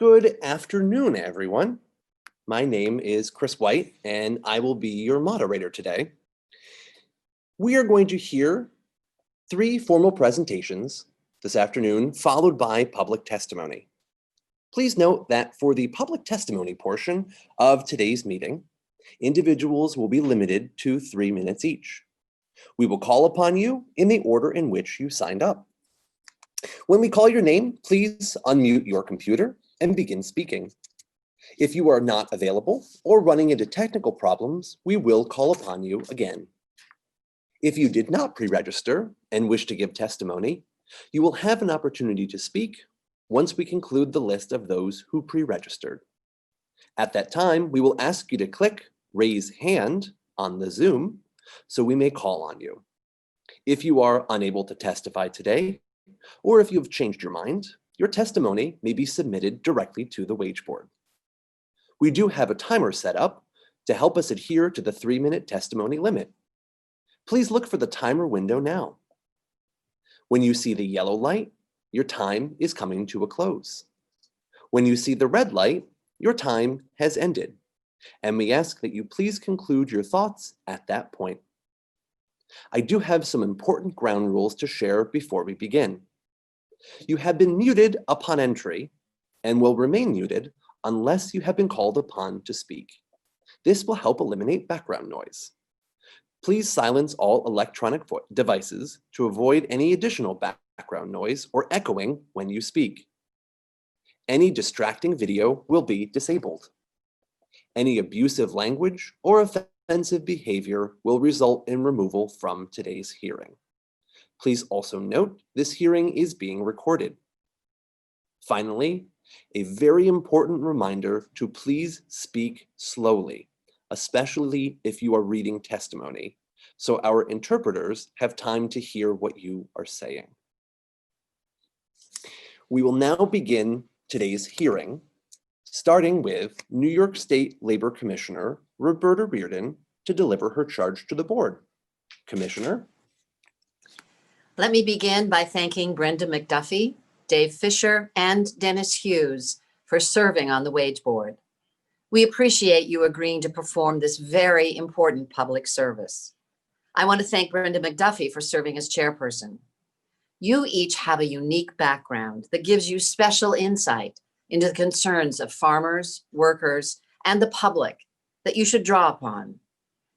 Good afternoon, everyone. My name is Chris White, and I will be your moderator today. We are going to hear 3 formal presentations this afternoon, followed by public testimony. Please note that for the public testimony portion of today's meeting, individuals will be limited to 3 minutes each. We will call upon you in the order in which you signed up. When we call your name, please unmute your computer and begin speaking. If you are not available or running into technical problems, we will call upon you again. If you did not pre-register and wish to give testimony, you will have an opportunity to speak once we conclude the list of those who pre-registered. At that time, we will ask you to click Raise Hand on the Zoom so we may call on you. If you are unable to testify today, or if you have changed your mind, your testimony may be submitted directly to the wage board. We do have a timer set up to help us adhere to the 3-minute testimony limit. Please look for the timer window now. When you see the yellow light, your time is coming to a close. When you see the red light, your time has ended, and we ask that you please conclude your thoughts at that point. I do have some important ground rules to share before we begin. You have been muted upon entry and will remain muted unless you have been called upon to speak. This will help eliminate background noise. Please silence all electronic devices to avoid any additional background noise or echoing when you speak. Any distracting video will be disabled. Any abusive language or offensive behavior will result in removal from today's hearing. Please also note this hearing is being recorded. Finally, a very important reminder to please speak slowly, especially if you are reading testimony, so our interpreters have time to hear what you are saying. We will now begin today's hearing, starting with New York State Labor Commissioner Roberta Reardon to deliver her charge to the board. Commissioner. Let me begin by thanking Brenda McDuffie, Dave Fisher, and Dennis Hughes for serving on the Wage Board. We appreciate you agreeing to perform this very important public service. I want to thank Brenda McDuffie for serving as chairperson. You each have a unique background that gives you special insight into the concerns of farmers, workers, and the public that you should draw upon.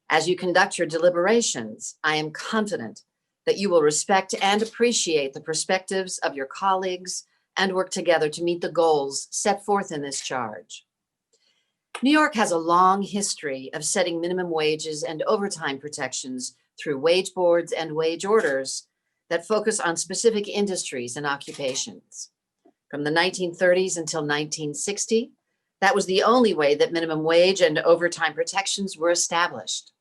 As you conduct your deliberations, I am confident that you will respect and appreciate the perspectives of your colleagues and work together to meet the goals set forth in this charge. New York has a long history of setting minimum wages and overtime protections through wage boards and wage orders that focus on specific industries and occupations. From the 1930s until 1960, that was the only way that minimum wage and overtime protections were established.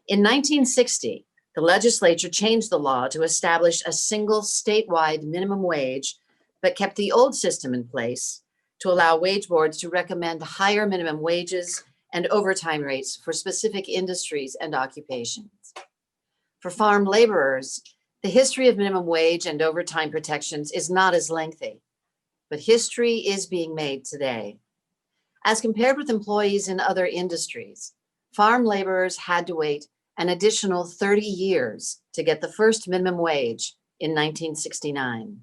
In 1960, the legislature changed the law to establish a single statewide minimum wage, but kept the old system in place to allow wage boards to recommend higher minimum wages and overtime rates for specific industries and occupations. For farm laborers, the history of minimum wage and overtime protections is not as lengthy, but history is being made today. As compared with employees in other industries, farm laborers had to wait an additional 30 years to get the first minimum wage in 1969,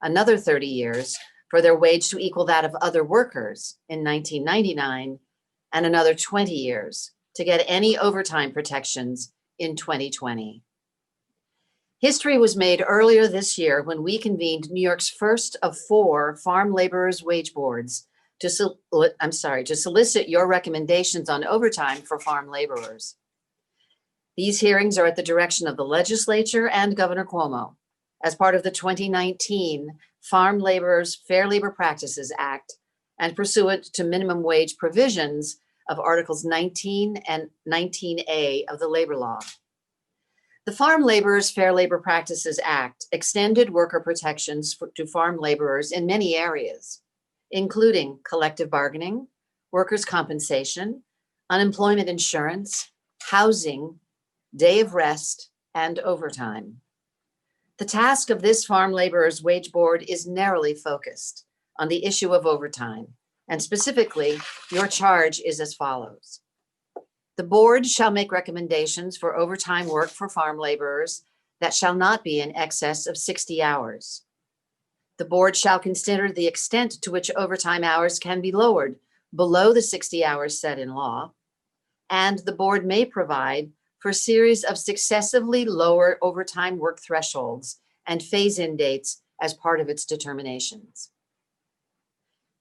another 30 years for their wage to equal that of other workers in 1999, and another 20 years to get any overtime protections in 2020. History was made earlier this year when we convened New York's first of 4 farm laborers' wage boards to solicit your recommendations on overtime for farm laborers. These hearings are at the direction of the legislature and Governor Cuomo as part of the 2019 Farm Laborers Fair Labor Practices Act and pursuant to minimum wage provisions of Articles 19 and 19A of the labor law. The Farm Laborers Fair Labor Practices Act extended worker protections to farm laborers in many areas, including collective bargaining, workers' compensation, unemployment insurance, housing, day of rest, and overtime. The task of this Farm Laborers Wage Board is narrowly focused on the issue of overtime, and specifically, your charge is as follows. The board shall make recommendations for overtime work for farm laborers that shall not be in excess of 60 hours. The board shall consider the extent to which overtime hours can be lowered below the 60 hours set in law, and the board may provide for a series of successively lower overtime work thresholds and phase-in dates as part of its determinations.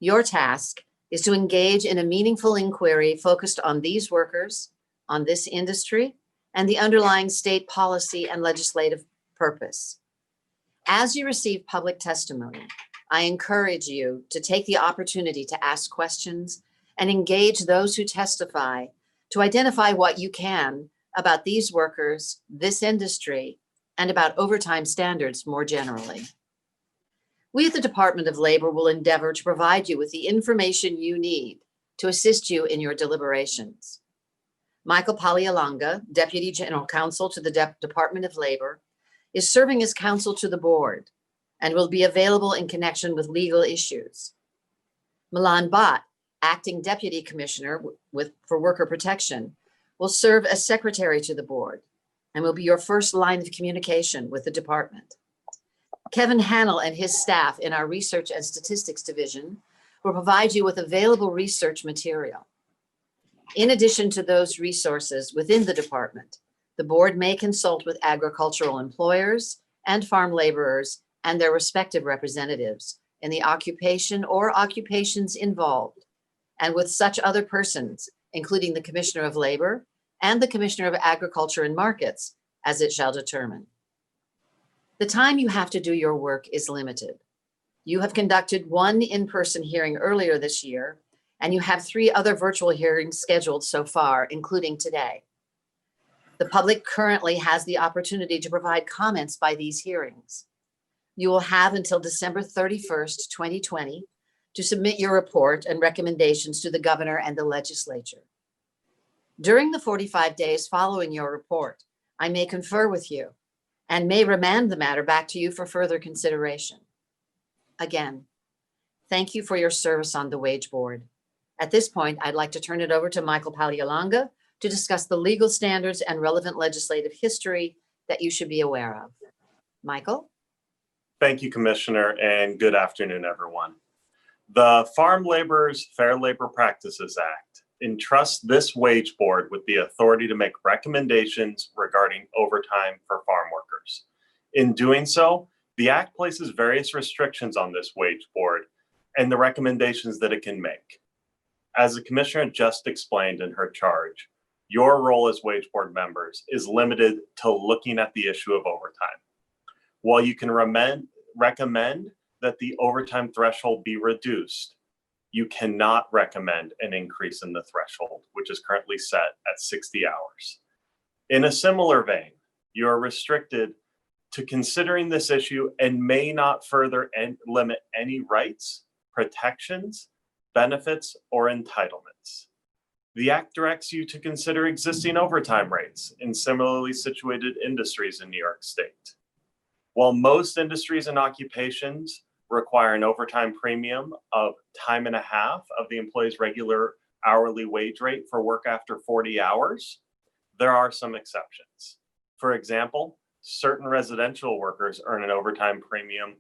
Your task is to engage in a meaningful inquiry focused on these workers, on this industry, and the underlying state policy and legislative purpose. As you receive public testimony, I encourage you to take the opportunity to ask questions and engage those who testify to identify what you can about these workers, this industry, and about overtime standards more generally. We at the Department of Labor will endeavor to provide you with the information you need to assist you in your deliberations. Michael Palialanga, Deputy General Counsel to the Department of Labor, is serving as counsel to the board and will be available in connection with legal issues. Milan Bhatt, Acting Deputy Commissioner for Worker Protection, will serve as secretary to the board and will be your first line of communication with the department. Kevin Hannell and his staff in our Research and Statistics Division will provide you with available research material. In addition to those resources within the department, the board may consult with agricultural employers and farm laborers and their respective representatives in the occupation or occupations involved, and with such other persons, including the Commissioner of Labor and the Commissioner of Agriculture and Markets, as it shall determine. The time you have to do your work is limited. You have conducted one in-person hearing earlier this year, and you have 3 other virtual hearings scheduled so far, including today. The public currently has the opportunity to provide comments by these hearings. You will have until December 31st, 2020, to submit your report and recommendations to the governor and the legislature. During the 45 days following your report, I may confer with you and may remand the matter back to you for further consideration. Again, thank you for your service on the Wage Board. At this point, I'd like to turn it over to Michael Palialanga to discuss the legal standards and relevant legislative history that you should be aware of. Michael? Thank you, Commissioner, and good afternoon, everyone. The Farm Laborers Fair Labor Practices Act entrusts this wage board with the authority to make recommendations regarding overtime for farm workers. In doing so, the Act places various restrictions on this wage board and the recommendations that it can make. As the Commissioner just explained in her charge, your role as wage board members is limited to looking at the issue of overtime. While you can recommend that the overtime threshold be reduced, you cannot recommend an increase in the threshold, which is currently set at 60 hours. In a similar vein, you are restricted to considering this issue and may not further limit any rights, protections, benefits, or entitlements. The Act directs you to consider existing overtime rates in similarly situated industries in New York State. While most industries and occupations require an overtime premium of time and a half of the employee's regular hourly wage rate for work after 40 hours, there are some exceptions. For example, certain residential workers earn an overtime premium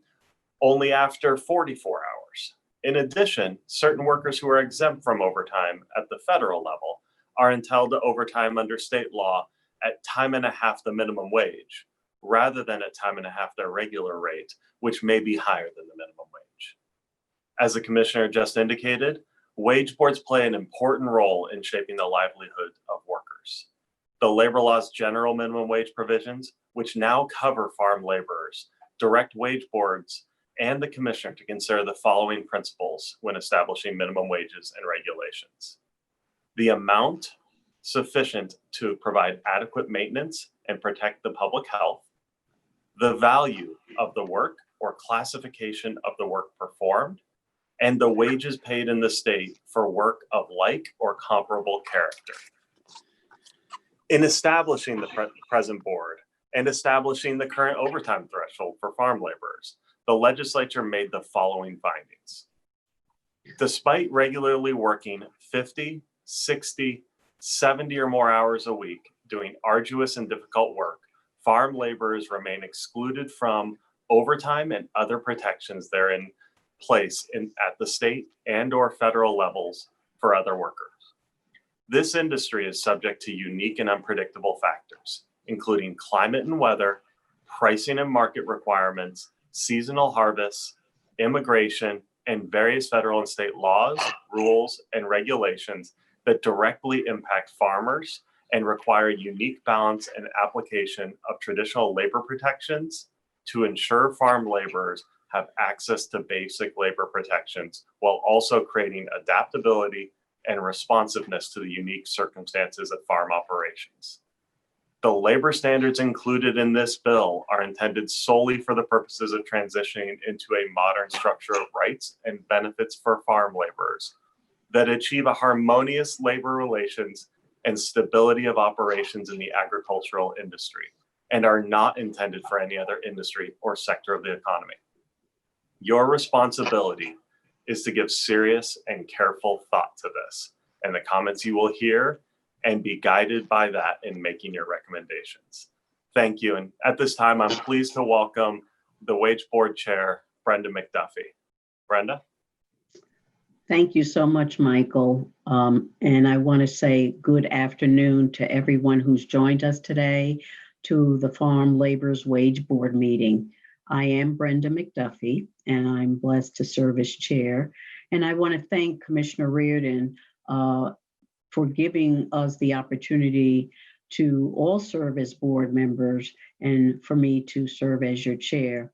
only after 44 hours. In addition, certain workers who are exempt from overtime at the federal level are entitled to overtime under state law at time and a half the minimum wage, rather than at time and a half their regular rate, which may be higher than the minimum wage. As the Commissioner just indicated, wage boards play an important role in shaping the livelihood of workers. The labor law's general minimum wage provisions, which now cover farm laborers, direct wage boards and the Commissioner to consider the following principles when establishing minimum wages and regulations. The amount sufficient to provide adequate maintenance and protect the public health, the value of the work or classification of the work performed, and the wages paid in the state for work of like or comparable character. In establishing the present board and establishing the current overtime threshold for farm laborers, the legislature made the following findings. Despite regularly working 50, 60, 70 or more hours a week doing arduous and difficult work, farm laborers remain excluded from overtime and other protections that are in place at the state and or federal levels for other workers. This industry is subject to unique and unpredictable factors, including climate and weather, pricing and market requirements, seasonal harvests, immigration, and various federal and state laws, rules, and regulations that directly impact farmers and require a unique balance and application of traditional labor protections to ensure farm laborers have access to basic labor protections while also creating adaptability and responsiveness to the unique circumstances of farm operations. The labor standards included in this bill are intended solely for the purposes of transitioning into a modern structure of rights and benefits for farm laborers that achieve a harmonious labor relations and stability of operations in the agricultural industry, and are not intended for any other industry or sector of the economy. Your responsibility is to give serious and careful thought to this and the comments you will hear, and be guided by that in making your recommendations. Thank you. And at this time, I'm pleased to welcome the Wage Board Chair, Brenda McDuffie. Brenda? Thank you so much, Michael. And I want to say good afternoon to everyone who's joined us today to the Farm Laborers Wage Board meeting. I am Brenda McDuffie, and I'm blessed to serve as chair. And I want to thank Commissioner Reardon for giving us the opportunity to all serve as board members and for me to serve as your chair.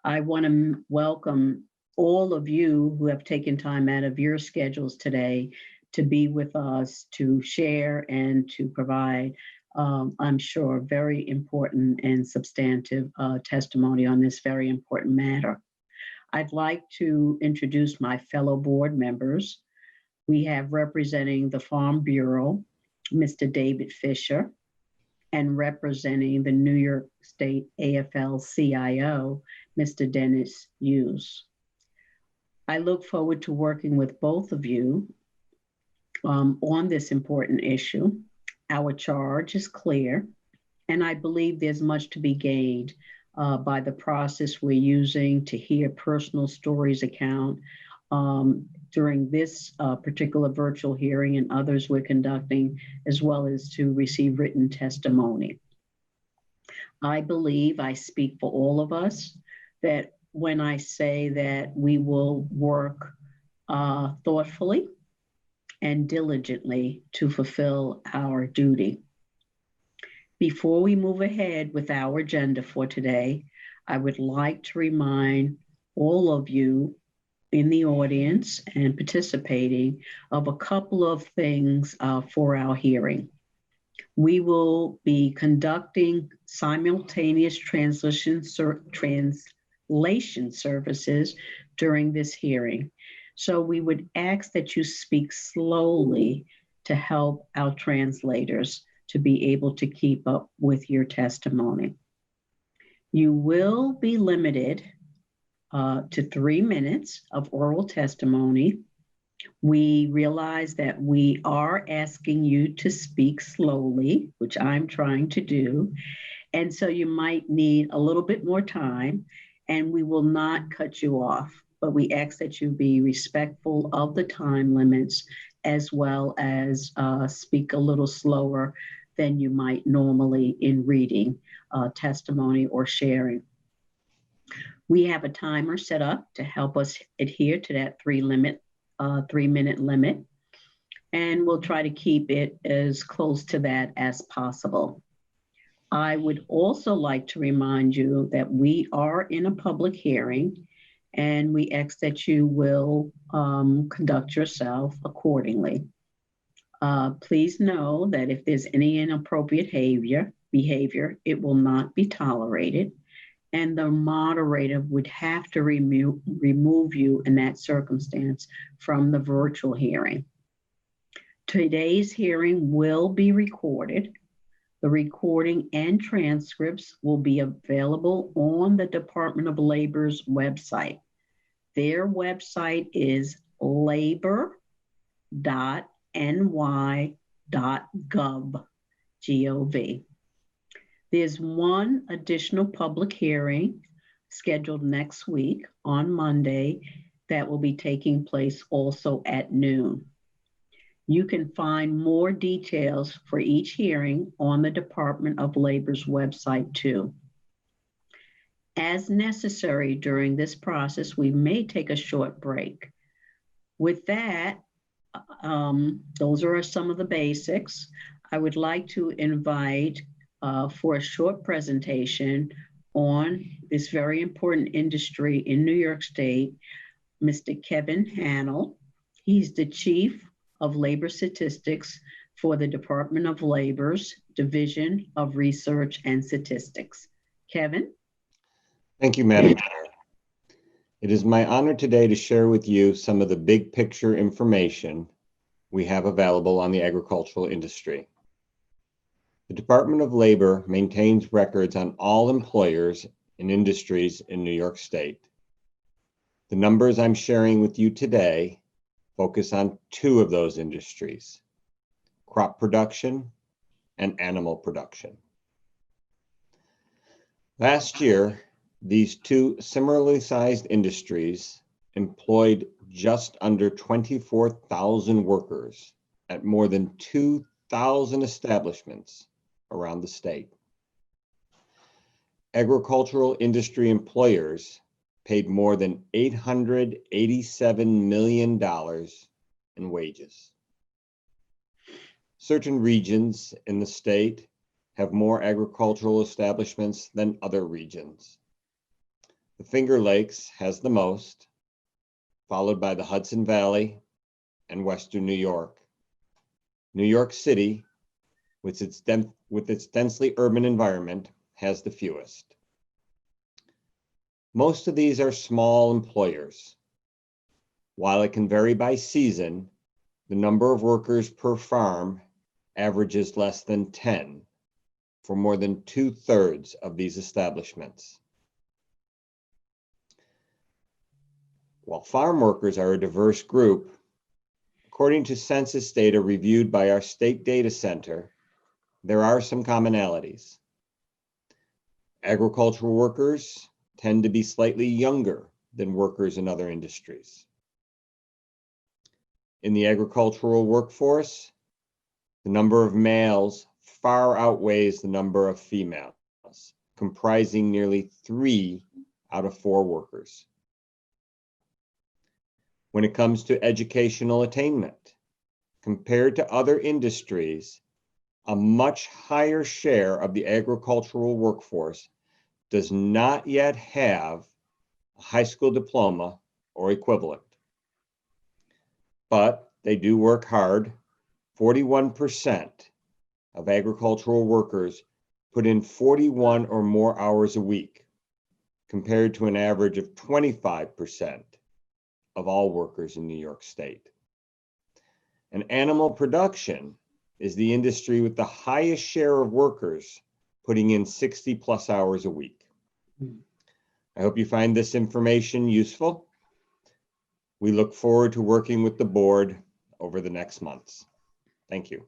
I want to welcome all of you who have taken time out of your schedules today to be with us, to share and to provide, I'm sure, very important and substantive testimony on this very important matter. I'd like to introduce my fellow board members. We have representing the Farm Bureau, Mr. David Fisher, and representing the New York State AFL-CIO, Mr. Dennis Hughes. I look forward to working with both of you on this important issue. Our charge is clear, and I believe there's much to be gained by the process we're using to hear personal stories account during this particular virtual hearing and others we're conducting, as well as to receive written testimony. I believe I speak for all of us that when I say that we will work thoughtfully and diligently to fulfill our duty. Before we move ahead with our agenda for today, I would like to remind all of you in the audience and participating of a couple of things for our hearing. We will be conducting simultaneous translation services during this hearing. So we would ask that you speak slowly to help our translators to be able to keep up with your testimony. You will be limited to 3 minutes of oral testimony. We realize that we are asking you to speak slowly, which I'm trying to do. And so you might need a little bit more time, and we will not cut you off, but we ask that you be respectful of the time limits, as well as speak a little slower than you might normally in reading testimony or sharing. We have a timer set up to help us adhere to that 3-minute limit, and we'll try to keep it as close to that as possible. I would also like to remind you that we are in a public hearing, and we ask that you will conduct yourself accordingly. Please know that if there's any inappropriate behavior, it will not be tolerated, and the moderator would have to remove you in that circumstance from the virtual hearing. Today's hearing will be recorded. The recording and transcripts will be available on the Department of Labor's website. Their website is labor.ny.gov, G-O-V. There's one additional public hearing scheduled next week on Monday that will be taking place also at noon. You can find more details for each hearing on the Department of Labor's website too. As necessary during this process, we may take a short break. With that, those are some of the basics. I would like to invite for a short presentation on this very important industry in New York State, Mr. Kevin Hannell. He's the Chief of Labor Statistics for the Department of Labor's Division of Research and Statistics. Kevin? Thank you, Madam Chair. It is my honor today to share with you some of the big picture information we have available on the agricultural industry. The Department of Labor maintains records on all employers and industries in New York State. The numbers I'm sharing with you today focus on two of those industries: crop production and animal production. Last year, these two similarly sized industries employed just under 24,000 workers at more than 2,000 establishments around the state. Agricultural industry employers paid more than $887 million in wages. Certain regions in the state have more agricultural establishments than other regions. The Finger Lakes has the most, followed by the Hudson Valley and Western New York. New York City, with its densely urban environment, has the fewest. Most of these are small employers. While it can vary by season, the number of workers per farm averages less than 10 for more than 2/3 of these establishments. While farm workers are a diverse group, according to census data reviewed by our state data center, there are some commonalities. Agricultural workers tend to be slightly younger than workers in other industries. In the agricultural workforce, the number of males far outweighs the number of females, comprising nearly 3 out of 4 workers. When it comes to educational attainment, compared to other industries, a much higher share of the agricultural workforce does not yet have a high school diploma or equivalent. But they do work hard. 41% of agricultural workers put in 41 or more hours a week, compared to an average of 25% of all workers in New York State. And animal production is the industry with the highest share of workers putting in 60+ hours a week. I hope you find this information useful. We look forward to working with the board over the next months. Thank you.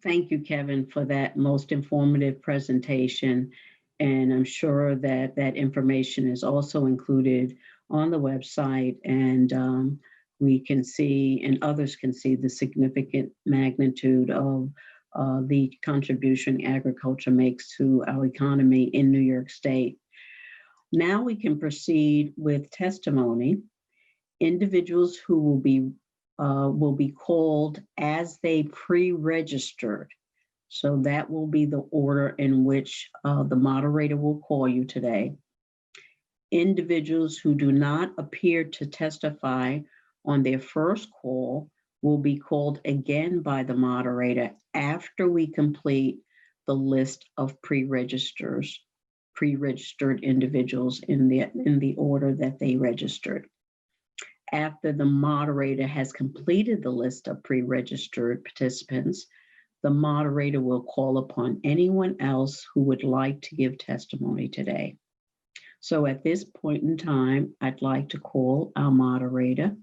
Thank you, Kevin, for that most informative presentation. And I'm sure that that information is also included on the website, and we can see, and others can see, the significant magnitude of the contribution agriculture makes to our economy in New York State. Now we can proceed with testimony. Individuals who will be called as they pre-registered. So that will be the order in which the moderator will call you today. Individuals who do not appear to testify on their first call will be called again by the moderator after we complete the list of pre-registered individuals in the order that they registered. After the moderator has completed the list of pre-registered participants, the moderator will call upon anyone else who would like to give testimony today. So at this point in time, I'd like to call our moderator,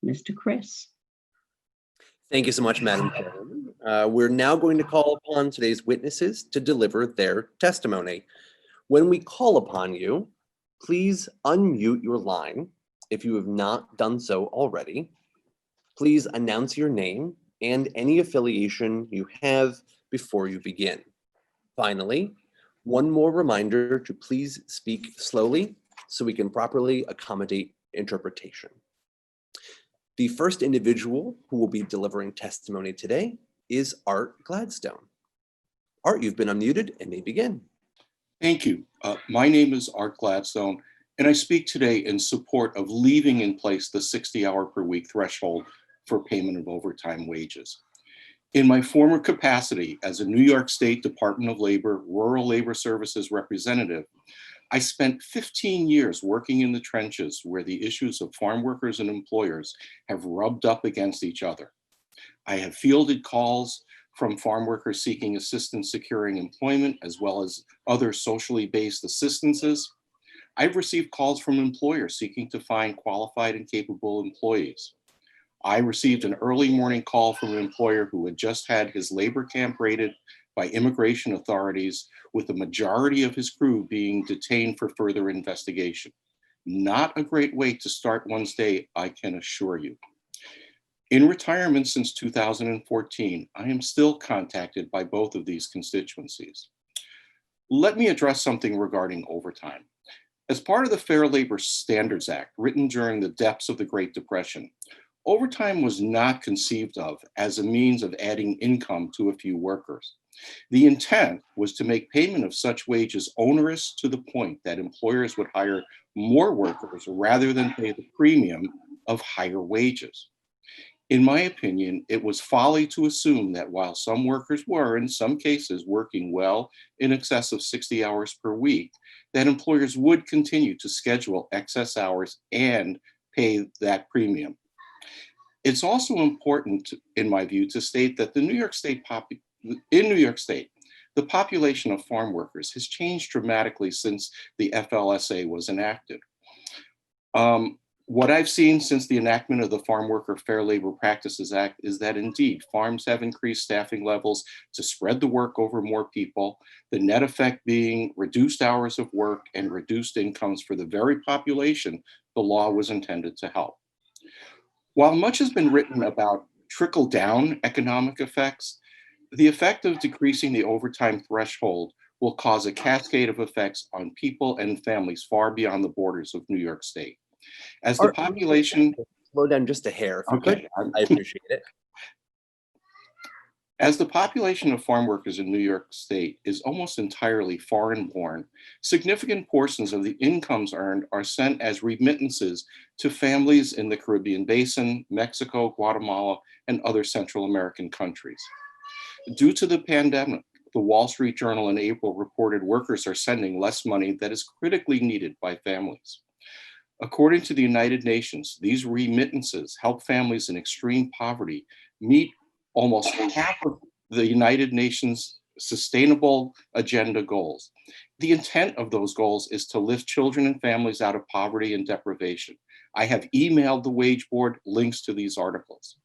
Mr. Chris. Thank you so much, Madam Chairman. We're now going to call upon today's witnesses to deliver their testimony. When we call upon you, please unmute your line if you have not done so already. Please announce your name and any affiliation you have before you begin. Finally, one more reminder to please speak slowly so we can properly accommodate interpretation. The first individual who will be delivering testimony today is Art Gladstone. Art, you've been unmuted and may begin. Thank you. My name is Art Gladstone, and I speak today in support of leaving in place the 60-hour per week threshold for payment of overtime wages. In my former capacity as a New York State Department of Labor Rural Labor Services representative, I spent 15 years working in the trenches where the issues of farm workers and employers have rubbed up against each other. I have fielded calls from farm workers seeking assistance securing employment, as well as other socially based assistances. I've received calls from employers seeking to find qualified and capable employees. I received an early morning call from an employer who had just had his labor camp raided by immigration authorities, with the majority of his crew being detained for further investigation. Not a great way to start one's day, I can assure you. In retirement since 2014, I am still contacted by both of these constituencies. Let me address something regarding overtime. As part of the Fair Labor Standards Act, written during the depths of the Great Depression, overtime was not conceived of as a means of adding income to a few workers. The intent was to make payment of such wages onerous to the point that employers would hire more workers rather than pay the premium of higher wages. In my opinion, it was folly to assume that while some workers were, in some cases, working well in excess of 60 hours per week, that employers would continue to schedule excess hours and pay that premium. It's also important, in my view, to state that in New York State, the population of farm workers has changed dramatically since the FLSA was enacted. What I've seen since the enactment of the Farm Worker Fair Labor Practices Act is that indeed farms have increased staffing levels to spread the work over more people, the net effect being reduced hours of work and reduced incomes for the very population the law was intended to help. While much has been written about trickle-down economic effects, the effect of decreasing the overtime threshold will cause a cascade of effects on people and families far beyond the borders of New York State. As the population... Slow down just a hair, if you could. I appreciate it. As the population of farm workers in New York State is almost entirely foreign-born, significant portions of the incomes earned are sent as remittances to families in the Caribbean Basin, Mexico, Guatemala, and other Central American countries. Due to the pandemic, the Wall Street Journal in April reported workers are sending less money that is critically needed by families. According to the United Nations, these remittances help families in extreme poverty meet almost half of the United Nations Sustainable Agenda goals. The intent of those goals is to lift children and families out of poverty and deprivation. I have emailed the Wage Board links to these articles.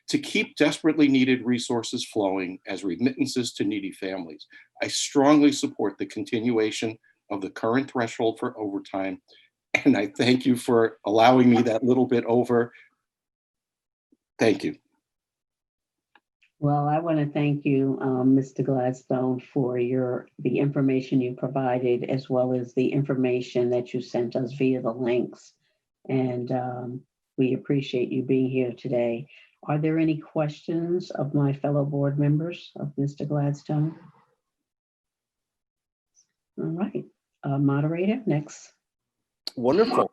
To keep desperately needed resources flowing as remittances to needy families, I strongly support the continuation of the current threshold for overtime, and I thank you for allowing me that little bit over. Thank you. Well, I want to thank you, Mr. Gladstone, for the information you provided, as well as the information that you sent us via the links. And we appreciate you being here today. Are there any questions of my fellow board members of Mr. Gladstone? All right, moderator, next. Wonderful.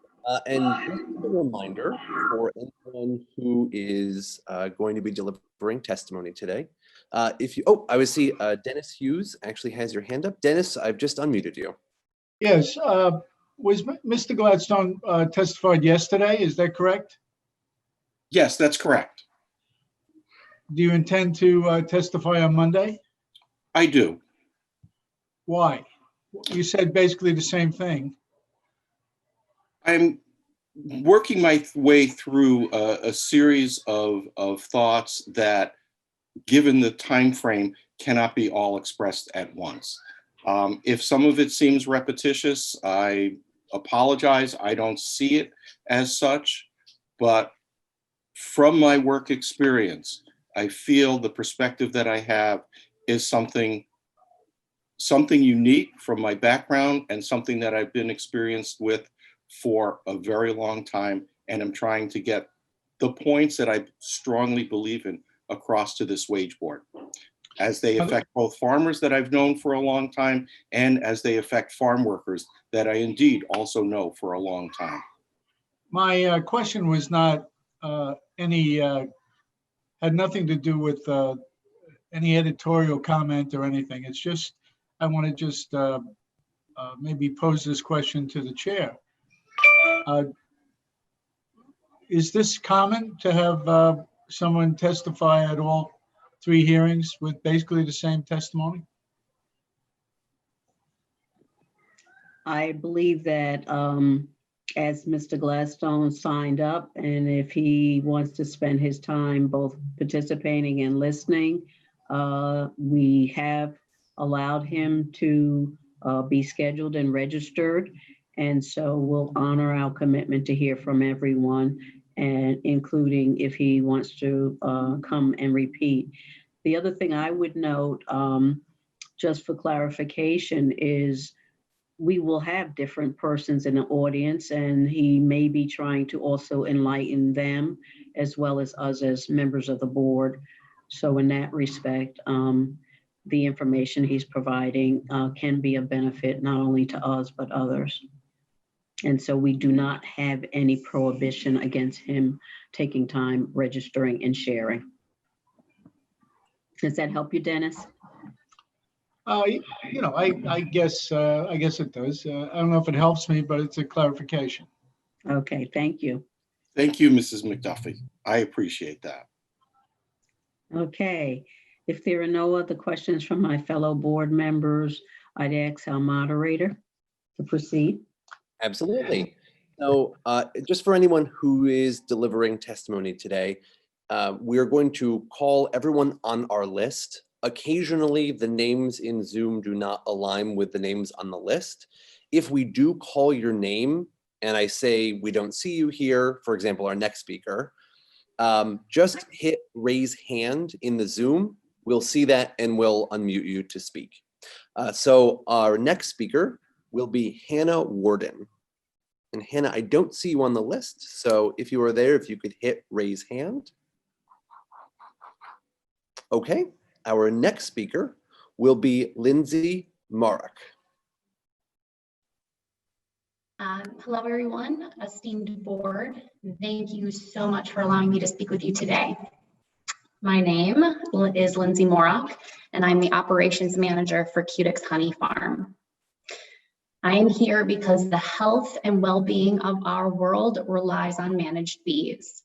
And just a reminder for anyone who is going to be delivering testimony today. I would see Dennis Hughes actually has your hand up. Dennis, I've just unmuted you. Yes. Was Mr. Gladstone testified yesterday? Is that correct? Yes, that's correct. Do you intend to testify on Monday? I do. Why? You said basically the same thing. I'm working my way through a series of thoughts that, given the time frame, cannot be all expressed at once. If some of it seems repetitious, I apologize. I don't see it as such, but from my work experience, I feel the perspective that I have is something unique from my background and something that I've been experienced with for a very long time. And I'm trying to get the points that I strongly believe in across to this wage board, as they affect both farmers that I've known for a long time and as they affect farm workers that I indeed also know for a long time. My question was not had nothing to do with any editorial comment or anything. It's just, I want to just maybe pose this question to the chair. Is this common to have someone testify at all 3 hearings with basically the same testimony? I believe that as Mr. Gladstone signed up, and if he wants to spend his time both participating and listening, we have allowed him to be scheduled and registered. And so we'll honor our commitment to hear from everyone, and including if he wants to come and repeat. The other thing I would note, just for clarification, is we will have different persons in the audience, and he may be trying to also enlighten them as well as us as members of the board. So in that respect, the information he's providing can be a benefit not only to us, but others. And so we do not have any prohibition against him taking time, registering, and sharing. Does that help you, Dennis? You know, I guess it does. I don't know if it helps me, but it's a clarification. Okay, thank you. Thank you, Mrs. McDuffie. I appreciate that. Okay, if there are no other questions from my fellow board members, I'd ask our moderator to proceed. Absolutely. So just for anyone who is delivering testimony today, we're going to call everyone on our list. Occasionally, the names in Zoom do not align with the names on the list. If we do call your name and I say we don't see you here, for example, our next speaker, just hit raise hand in the Zoom. We'll see that and we'll unmute you to speak. So our next speaker will be Hannah Warden. And Hannah, I don't see you on the list. So if you are there, if you could hit raise hand. Okay, our next speaker will be Lindsay Marek. Hello, everyone, esteemed board. Thank you so much for allowing me to speak with you today. My name is Lindsay Morrock, and I'm the operations manager for Cutick's Honey Farm. I am here because the health and well-being of our world relies on managed bees.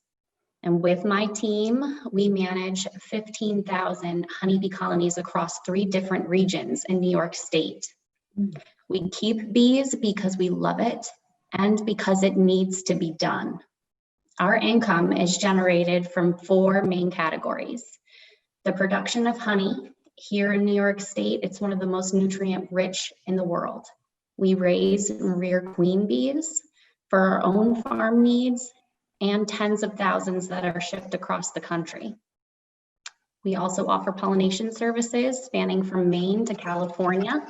And with my team, we manage 15,000 honeybee colonies across 3 different regions in New York State. We keep bees because we love it and because it needs to be done. Our income is generated from 4 main categories. The production of honey. Here in New York State, it's one of the most nutrient rich in the world. We raise and rear queen bees for our own farm needs and tens of thousands that are shipped across the country. We also offer pollination services spanning from Maine to California,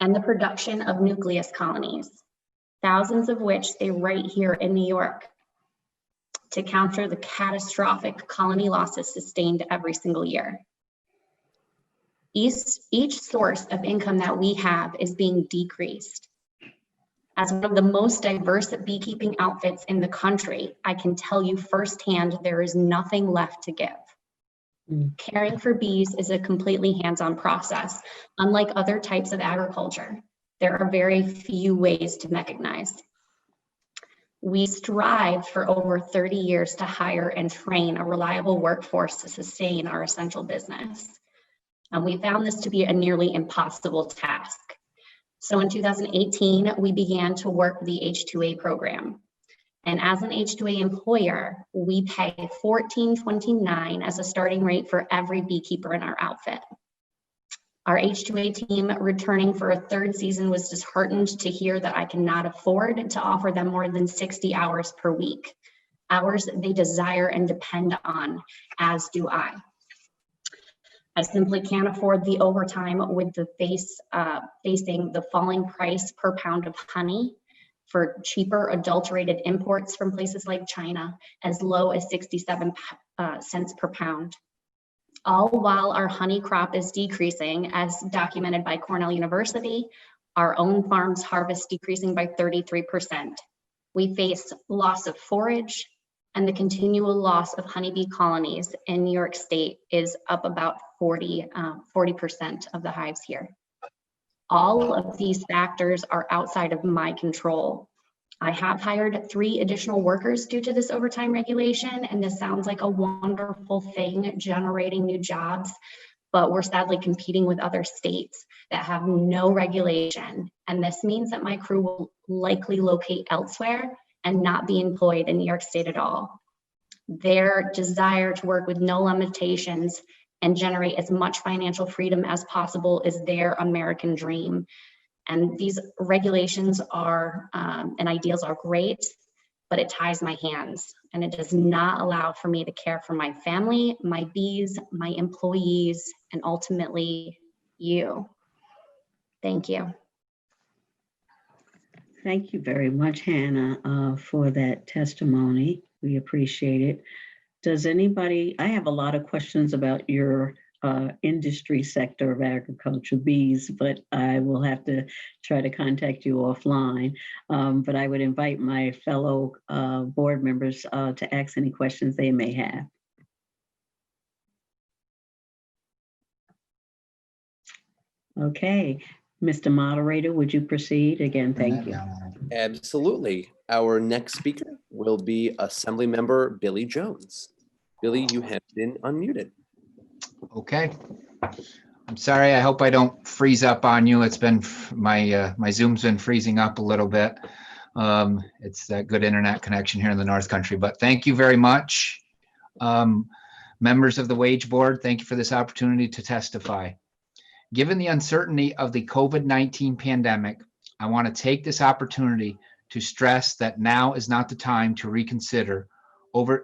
and the production of nucleus colonies, thousands of which stay right here in New York to counter the catastrophic colony losses sustained every single year. Each source of income that we have is being decreased. As one of the most diverse beekeeping outfits in the country, I can tell you firsthand there is nothing left to give. Caring for bees is a completely hands-on process. Unlike other types of agriculture, there are very few ways to mechanize. We strive for over 30 years to hire and train a reliable workforce to sustain our essential business. And we found this to be a nearly impossible task. So in 2018, we began to work with the H-2A program. And as an H-2A employer, we pay $14.29 as a starting rate for every beekeeper in our outfit. Our H-2A team returning for a third season was disheartened to hear that I cannot afford to offer them more than 60 hours per week, hours they desire and depend on, as do I. I simply can't afford the overtime with the facing the falling price per pound of honey for cheaper adulterated imports from places like China, as low as 67 cents per pound. All while our honey crop is decreasing, as documented by Cornell University, our own farm's harvest decreasing by 33%. We face loss of forage, and the continual loss of honeybee colonies in New York State is up about 40% of the hives here. All of these factors are outside of my control. I have hired 3 additional workers due to this overtime regulation, and this sounds like a wonderful thing, generating new jobs, but we're sadly competing with other states that have no regulation. And this means that my crew will likely locate elsewhere and not be employed in New York State at all. Their desire to work with no limitations and generate as much financial freedom as possible is their American dream. And these regulations are and ideals are great, but it ties my hands, and it does not allow for me to care for my family, my bees, my employees, and ultimately you. Thank you. Thank you very much, Hannah, for that testimony. We appreciate it. Does anybody, I have a lot of questions about your industry sector of agriculture, bees, but I will have to try to contact you offline. But I would invite my fellow board members to ask any questions they may have. Okay, Mr. Moderator, would you proceed? Again, thank you. Absolutely. Our next speaker will be Assemblymember Billy Jones. Billy, you have been unmuted. Okay. I'm sorry. I hope I don't freeze up on you. It's been my Zoom's been freezing up a little bit. It's that good internet connection here in the North Country, but thank you very much. Members of the Wage Board, thank you for this opportunity to testify. Given the uncertainty of the COVID-19 pandemic, I want to take this opportunity to stress that now is not the time to reconsider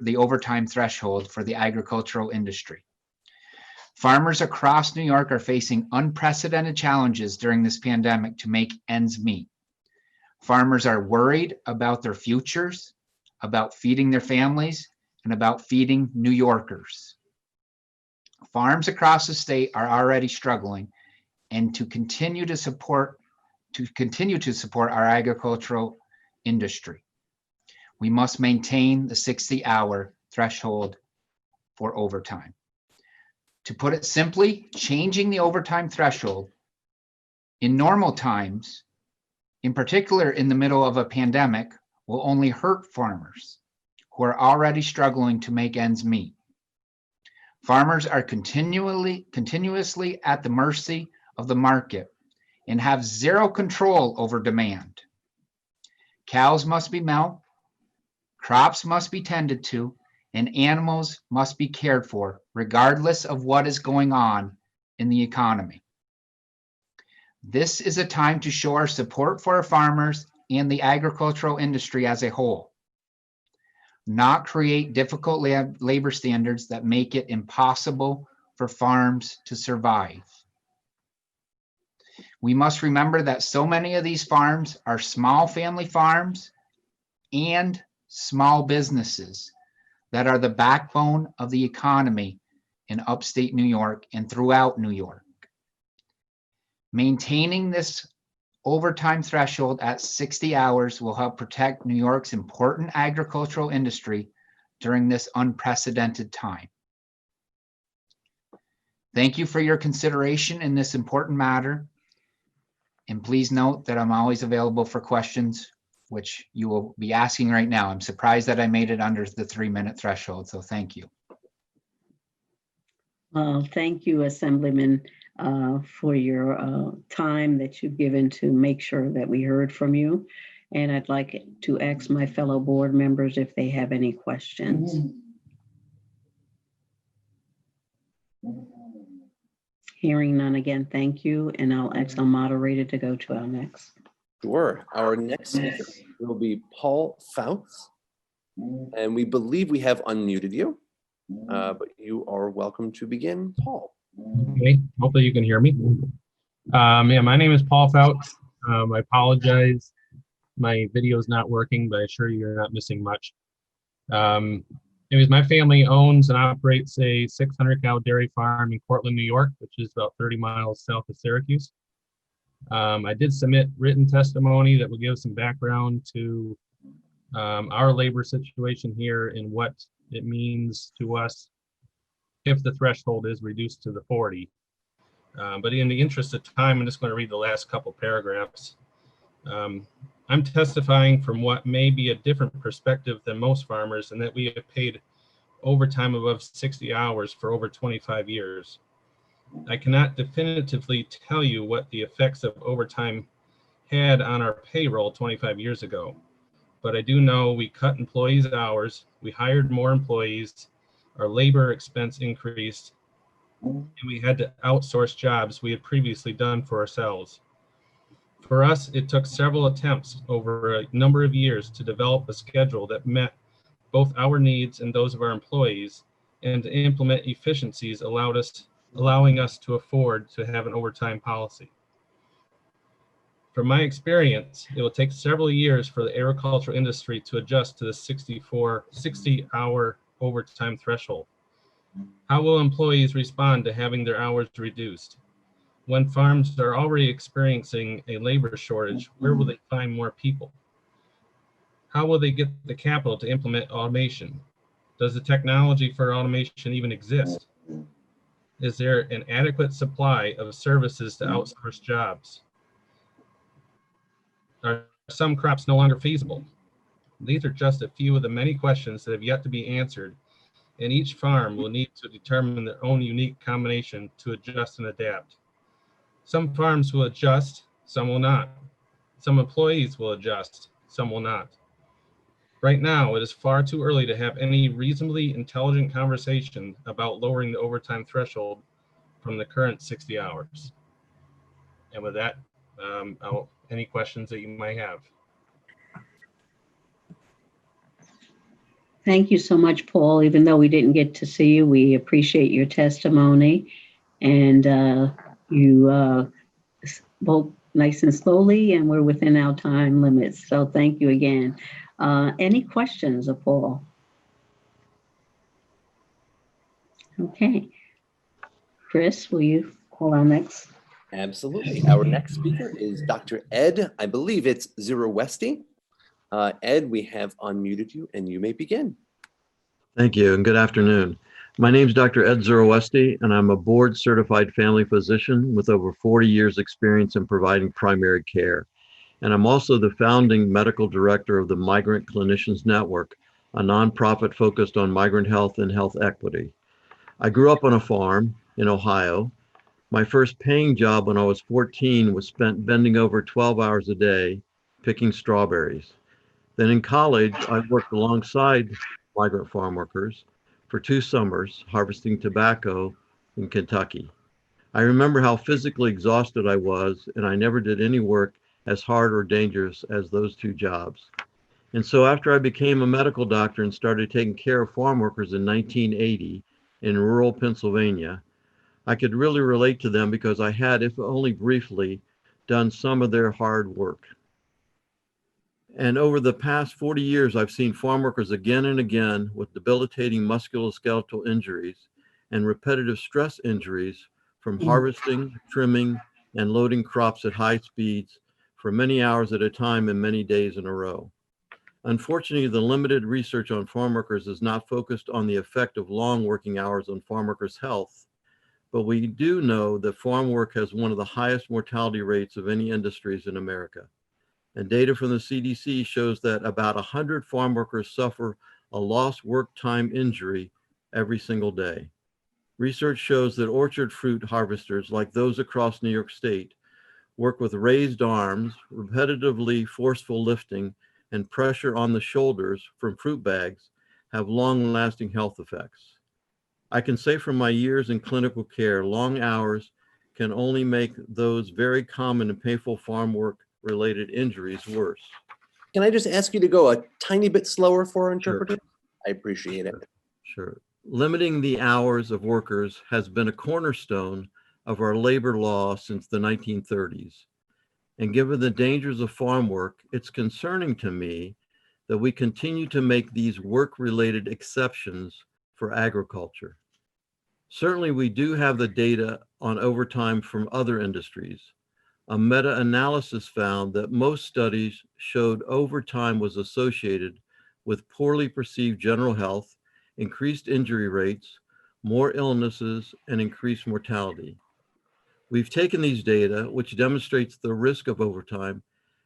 the overtime threshold for the agricultural industry. Farmers across New York are facing unprecedented challenges during this pandemic to make ends meet. Farmers are worried about their futures, about feeding their families, and about feeding New Yorkers. Farms across the state are already struggling, and to continue to support our agricultural industry, we must maintain the 60-hour threshold for overtime. To put it simply, changing the overtime threshold in normal times, in particular in the middle of a pandemic, will only hurt farmers who are already struggling to make ends meet. Farmers are continuously at the mercy of the market and have zero control over demand. Cows must be milked, crops must be tended to, and animals must be cared for, regardless of what is going on in the economy. This is a time to show our support for our farmers and the agricultural industry as a whole, not create difficult labor standards that make it impossible for farms to survive. We must remember that so many of these farms are small family farms and small businesses that are the backbone of the economy in upstate New York and throughout New York. Maintaining this overtime threshold at 60 hours will help protect New York's important agricultural industry during this unprecedented time. Thank you for your consideration in this important matter. And please note that I'm always available for questions, which you will be asking right now. I'm surprised that I made it under the 3-minute threshold, so thank you. Well, thank you, Assemblyman for your time that you've given to make sure that we heard from you. And I'd like to ask my fellow board members if they have any questions. Hearing none again, thank you. And I'll ask our moderator to go to our next. Sure. Our next speaker will be Paul Fouts. And we believe we have unmuted you, but you are welcome to begin, Paul. Okay, hopefully you can hear me. Yeah, my name is Paul Fouts. I apologize. My video is not working, but I assure you you're not missing much. Anyways, my family owns and operates a 600-cow dairy farm in Cortland, New York, which is about 30 miles south of Syracuse. I did submit written testimony that will give some background to our labor situation here and what it means to us if the threshold is reduced to the 40. But in the interest of time, I'm just going to read the last couple paragraphs. I'm testifying from what may be a different perspective than most farmers, and that we have paid overtime above 60 hours for over 25 years. I cannot definitively tell you what the effects of overtime had on our payroll 25 years ago, but I do know we cut employees' hours, we hired more employees, our labor expense increased, and we had to outsource jobs we had previously done for ourselves. For us, it took several attempts over a number of years to develop a schedule that met both our needs and those of our employees, and to implement efficiencies allowing us to afford to have an overtime policy. From my experience, it will take several years for the agricultural industry to adjust to the 60-hour overtime threshold. How will employees respond to having their hours reduced? When farms are already experiencing a labor shortage, where will they find more people? How will they get the capital to implement automation? Does the technology for automation even exist? Is there an adequate supply of services to outsource jobs? Are some crops no longer feasible? These are just a few of the many questions that have yet to be answered, and each farm will need to determine their own unique combination to adjust and adapt. Some farms will adjust, some will not. Some employees will adjust, some will not. Right now, it is far too early to have any reasonably intelligent conversation about lowering the overtime threshold from the current 60 hours. And with that, any questions that you might have? Thank you so much, Paul. Even though we didn't get to see you, we appreciate your testimony. And you spoke nice and slowly, and we're within our time limits. So thank you again. Any questions of Paul? Okay. Chris, will you call our next? Absolutely. Our next speaker is Dr. Ed, I believe it's Zerowesti. Ed, we have unmuted you and you may begin. Thank you and good afternoon. My name is Dr. Ed Zerowesti, and I'm a board certified family physician with over 40 years experience in providing primary care. And I'm also the founding medical director of the Migrant Clinicians Network, a nonprofit focused on migrant health and health equity. I grew up on a farm in Ohio. My first paying job when I was 14 was spent bending over 12 hours a day picking strawberries. Then in college, I worked alongside migrant farm workers for 2 summers harvesting tobacco in Kentucky. I remember how physically exhausted I was, and I never did any work as hard or dangerous as those 2 jobs. And so after I became a medical doctor and started taking care of farm workers in 1980 in rural Pennsylvania, I could really relate to them because I had, if only briefly, done some of their hard work. And over the past 40 years, I've seen farm workers again and again with debilitating musculoskeletal injuries and repetitive stress injuries from harvesting, trimming, and loading crops at high speeds for many hours at a time and many days in a row. Unfortunately, the limited research on farm workers is not focused on the effect of long working hours on farm workers' health, but we do know that farm work has one of the highest mortality rates of any industries in America. And data from the CDC shows that about 100 farm workers suffer a lost work time injury every single day. Research shows that orchard fruit harvesters, like those across New York State, work with raised arms, repetitively forceful lifting, and pressure on the shoulders from fruit bags have long-lasting health effects. I can say from my years in clinical care, long hours can only make those very common and painful farm work-related injuries worse. Can I just ask you to go a tiny bit slower for our interpreter? I appreciate it. Sure. Limiting the hours of workers has been a cornerstone of our labor law since the 1930s. And given the dangers of farm work, it's concerning to me that we continue to make these work-related exceptions for agriculture. Certainly, we do have the data on overtime from other industries. A meta-analysis found that most studies showed overtime was associated with poorly perceived general health, increased injury rates, more illnesses, and increased mortality. We've taken these data, which demonstrates the risk of overtime,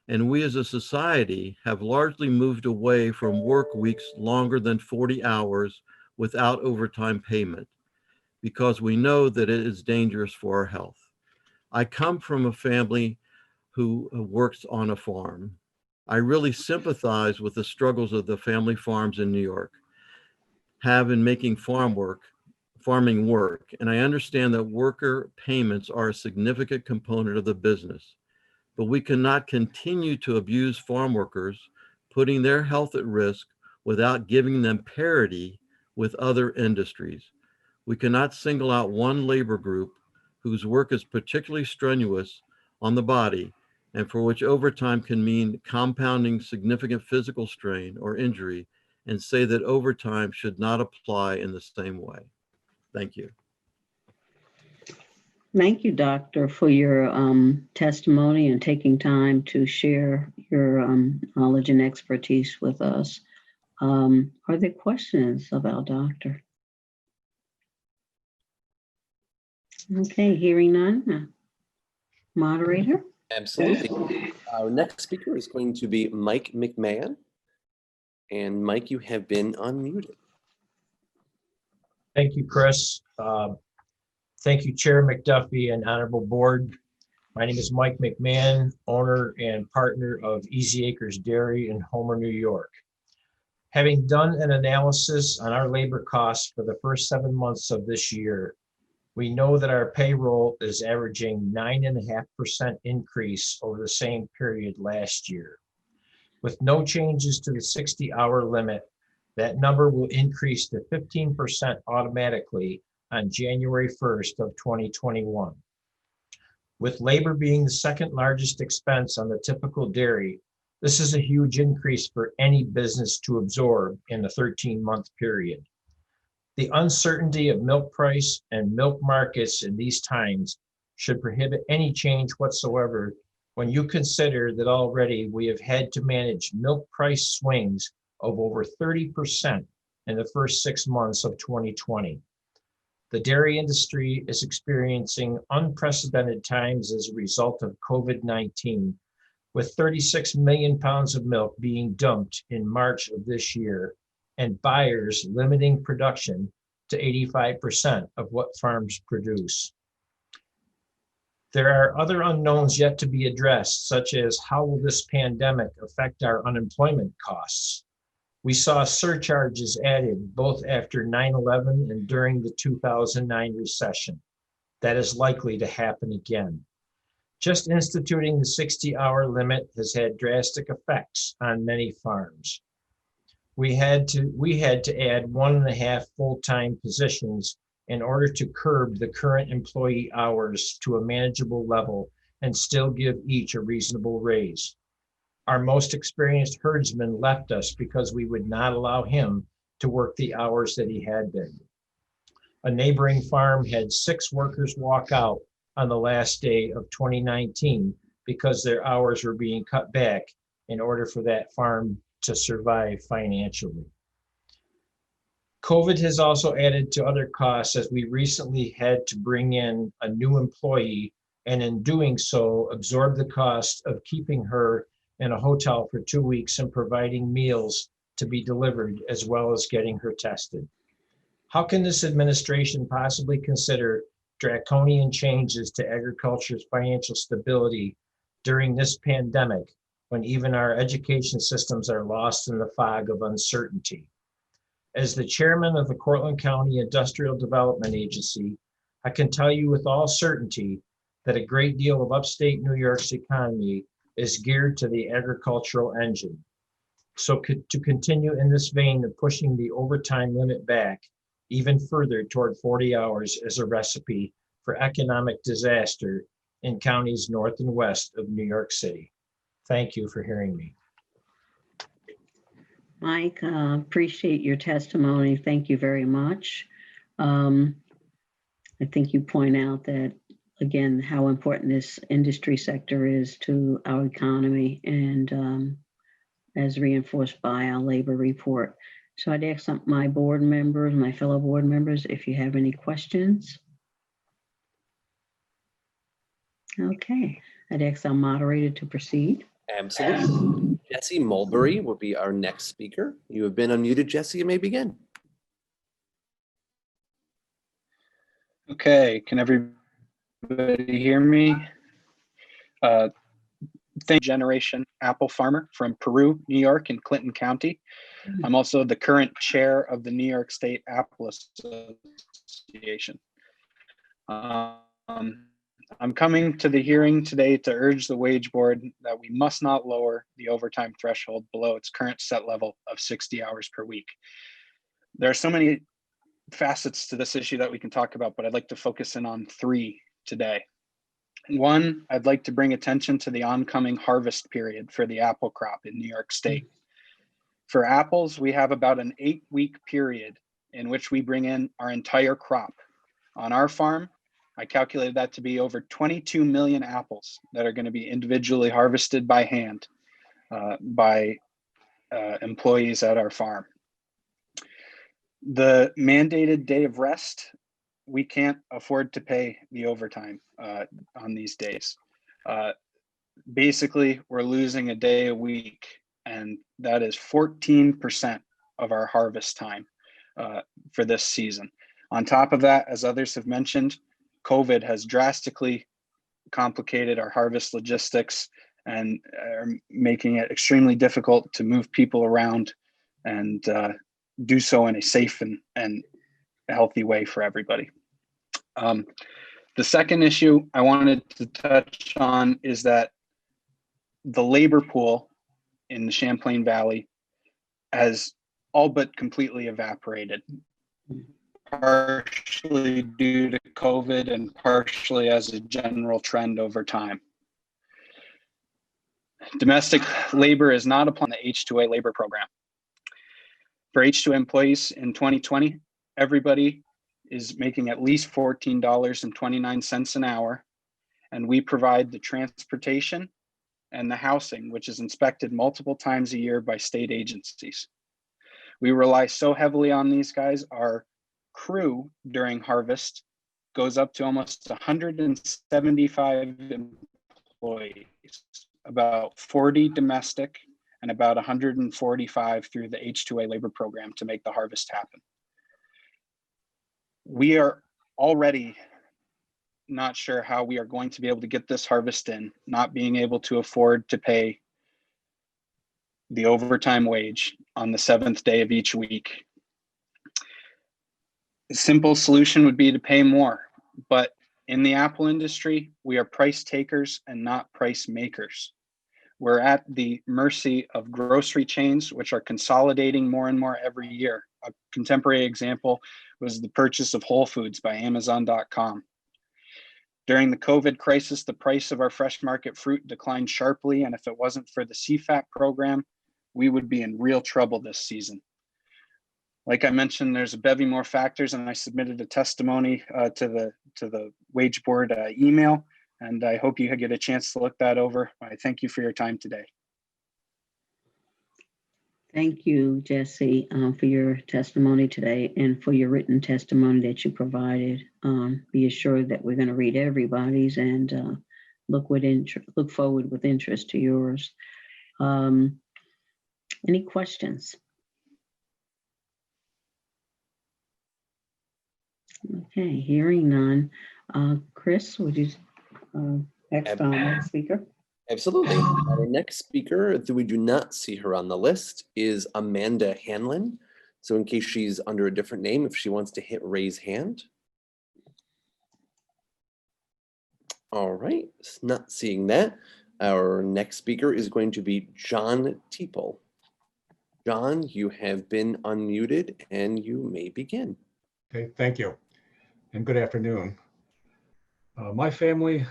and we as a society have largely moved away from work weeks longer than 40 hours without overtime payment, because we know that it is dangerous for our health. I come from a family who works on a farm. I really sympathize with the struggles of the family farms in New York have in making farming work, and I understand that worker payments are a significant component of the business, but we cannot continue to abuse farm workers, putting their health at risk without giving them parity with other industries. We cannot single out one labor group whose work is particularly strenuous on the body and for which overtime can mean compounding significant physical strain or injury, and say that overtime should not apply in the same way. Thank you. Thank you, Doctor, for your testimony and taking time to share your knowledge and expertise with us. Are there questions of our doctor? Okay, hearing none. Moderator? Absolutely. Our next speaker is going to be Mike Mcmahon. And Mike, you have been unmuted. Thank you, Chris. Thank you, Chair McDuffie and Honorable Board. My name is Mike Mcmahon, owner and partner of Easy Acres Dairy in Homer, New York. Having done an analysis on our labor costs for the first 7 months of this year, we know that our payroll is averaging 9.5% increase over the same period last year. With no changes to the 60-hour limit, that number will increase to 15% automatically on January 1st of 2021. With labor being the second largest expense on the typical dairy, this is a huge increase for any business to absorb in the 13-month period. The uncertainty of milk price and milk markets in these times should prohibit any change whatsoever when you consider that already we have had to manage milk price swings of over 30% in the first 6 months of 2020. The dairy industry is experiencing unprecedented times as a result of COVID-19, with 36 million pounds of milk being dumped in March of this year, and buyers limiting production to 85% of what farms produce. There are other unknowns yet to be addressed, such as how will this pandemic affect our unemployment costs? We saw surcharges added both after 9/11 and during the 2009 recession. That is likely to happen again. Just instituting the 60-hour limit has had drastic effects on many farms. We had to add 1.5 full-time positions in order to curb the current employee hours to a manageable level and still give each a reasonable raise. Our most experienced herdsman left us because we would not allow him to work the hours that he had been. A neighboring farm had 6 workers walk out on the last day of 2019 because their hours were being cut back in order for that farm to survive financially. COVID has also added to other costs as we recently had to bring in a new employee, and in doing so, absorb the cost of keeping her in a hotel for 2 weeks and providing meals to be delivered, as well as getting her tested. How can this administration possibly consider draconian changes to agriculture's financial stability during this pandemic, when even our education systems are lost in the fog of uncertainty? As the chairman of the Cortland County Industrial Development Agency, I can tell you with all certainty that a great deal of upstate New York's economy is geared to the agricultural engine. So to continue in this vein of pushing the overtime limit back even further toward 40 hours is a recipe for economic disaster in counties north and west of New York City. Thank you for hearing me. Mike, appreciate your testimony. Thank you very much. I think you point out that, again, how important this industry sector is to our economy, and as reinforced by our labor report. So I'd ask my board members, my fellow board members, if you have any questions. Okay, I'd ask our moderator to proceed. Absolutely. Jesse Mulberry will be our next speaker. You have been unmuted, Jesse. You may begin. Okay, can everybody hear me? Thank generation apple farmer from Peru, New York, in Clinton County. I'm also the current chair of the New York State Apple Association. I'm coming to the hearing today to urge the wage board that we must not lower the overtime threshold below its current set level of 60 hours per week. There are so many facets to this issue that we can talk about, but I'd like to focus in on 3 today. One, I'd like to bring attention to the oncoming harvest period for the apple crop in New York State. For apples, we have about an 8-week period in which we bring in our entire crop. On our farm, I calculated that to be over 22 million apples that are going to be individually harvested by hand by employees at our farm. The mandated day of rest, we can't afford to pay the overtime on these days. Basically, we're losing a day a week, and that is 14% of our harvest time for this season. On top of that, as others have mentioned, COVID has drastically complicated our harvest logistics and are making it extremely difficult to move people around and do so in a safe and healthy way for everybody. The second issue I wanted to touch on is that the labor pool in the Champlain Valley has all but completely evaporated, partially due to COVID and partially as a general trend over time. Domestic labor is not upon the H-2A labor program. For H-2A employees in 2020, everybody is making at least $14.29 an hour, and we provide the transportation and the housing, which is inspected multiple times a year by state agencies. We rely so heavily on these guys. Our crew during harvest goes up to almost 175 employees, about 40 domestic and about 145 through the H-2A labor program to make the harvest happen. We are already not sure how we are going to be able to get this harvest in, not being able to afford to pay the overtime wage on the 7th day of each week. A simple solution would be to pay more, but in the apple industry, we are price takers and not price makers. We're at the mercy of grocery chains, which are consolidating more and more every year. A contemporary example was the purchase of Whole Foods by Amazon.com. During the COVID crisis, the price of our fresh market fruit declined sharply, and if it wasn't for the CFAP program, we would be in real trouble this season. Like I mentioned, there's a bevy more factors, and I submitted a testimony to the wage board email, and I hope you get a chance to look that over. I thank you for your time today. Thank you, Jesse, for your testimony today and for your written testimony that you provided. Be assured that we're going to read everybody's and look forward with interest to yours. Any questions? Okay, hearing none. Chris, would you, next speaker? Absolutely. Our next speaker, though we do not see her on the list, is Amanda Hanlon. So in case she's under a different name, if she wants to hit raise hand. All right, not seeing that. Our next speaker is going to be John Teeple. John, you have been unmuted and you may begin. Okay, thank you, and good afternoon. My family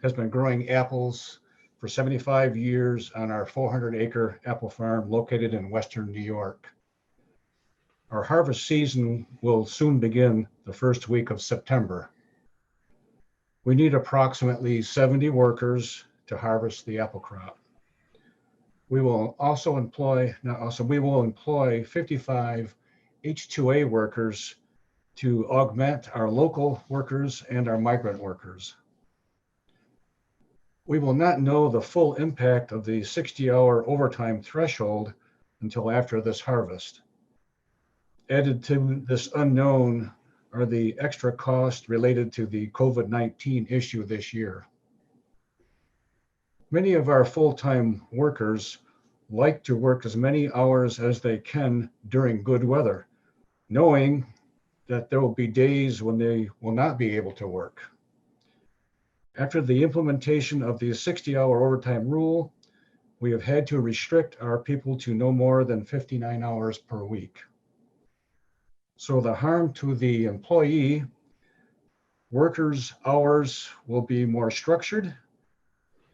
has been growing apples for 75 years on our 400-acre apple farm located in western New York. Our harvest season will soon begin the first week of September. We need approximately 70 workers to harvest the apple crop. We will also employ 55 H-2A workers to augment our local workers and our migrant workers. We will not know the full impact of the 60-hour overtime threshold until after this harvest. Added to this unknown are the extra costs related to the COVID-19 issue this year. Many of our full-time workers like to work as many hours as they can during good weather, knowing that there will be days when they will not be able to work. After the implementation of the 60-hour overtime rule, we have had to restrict our people to no more than 59 hours per week. So the harm to the employee, workers' hours will be more structured.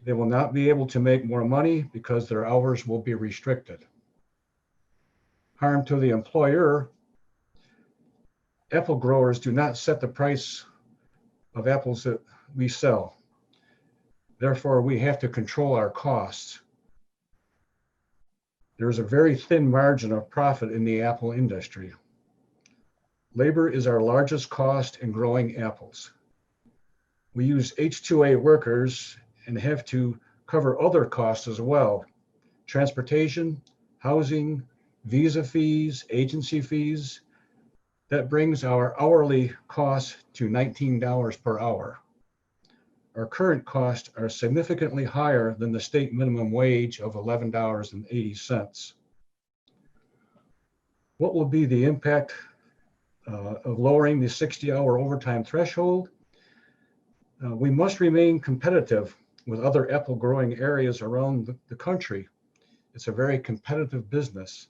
They will not be able to make more money because their hours will be restricted. Harm to the employer, apple growers do not set the price of apples that we sell. Therefore, we have to control our costs. There's a very thin margin of profit in the apple industry. Labor is our largest cost in growing apples. We use H-2A workers and have to cover other costs as well: transportation, housing, visa fees, agency fees. That brings our hourly cost to $19 per hour. Our current costs are significantly higher than the state minimum wage of $11.80. What will be the impact of lowering the 60-hour overtime threshold? We must remain competitive with other apple growing areas around the country. It's a very competitive business,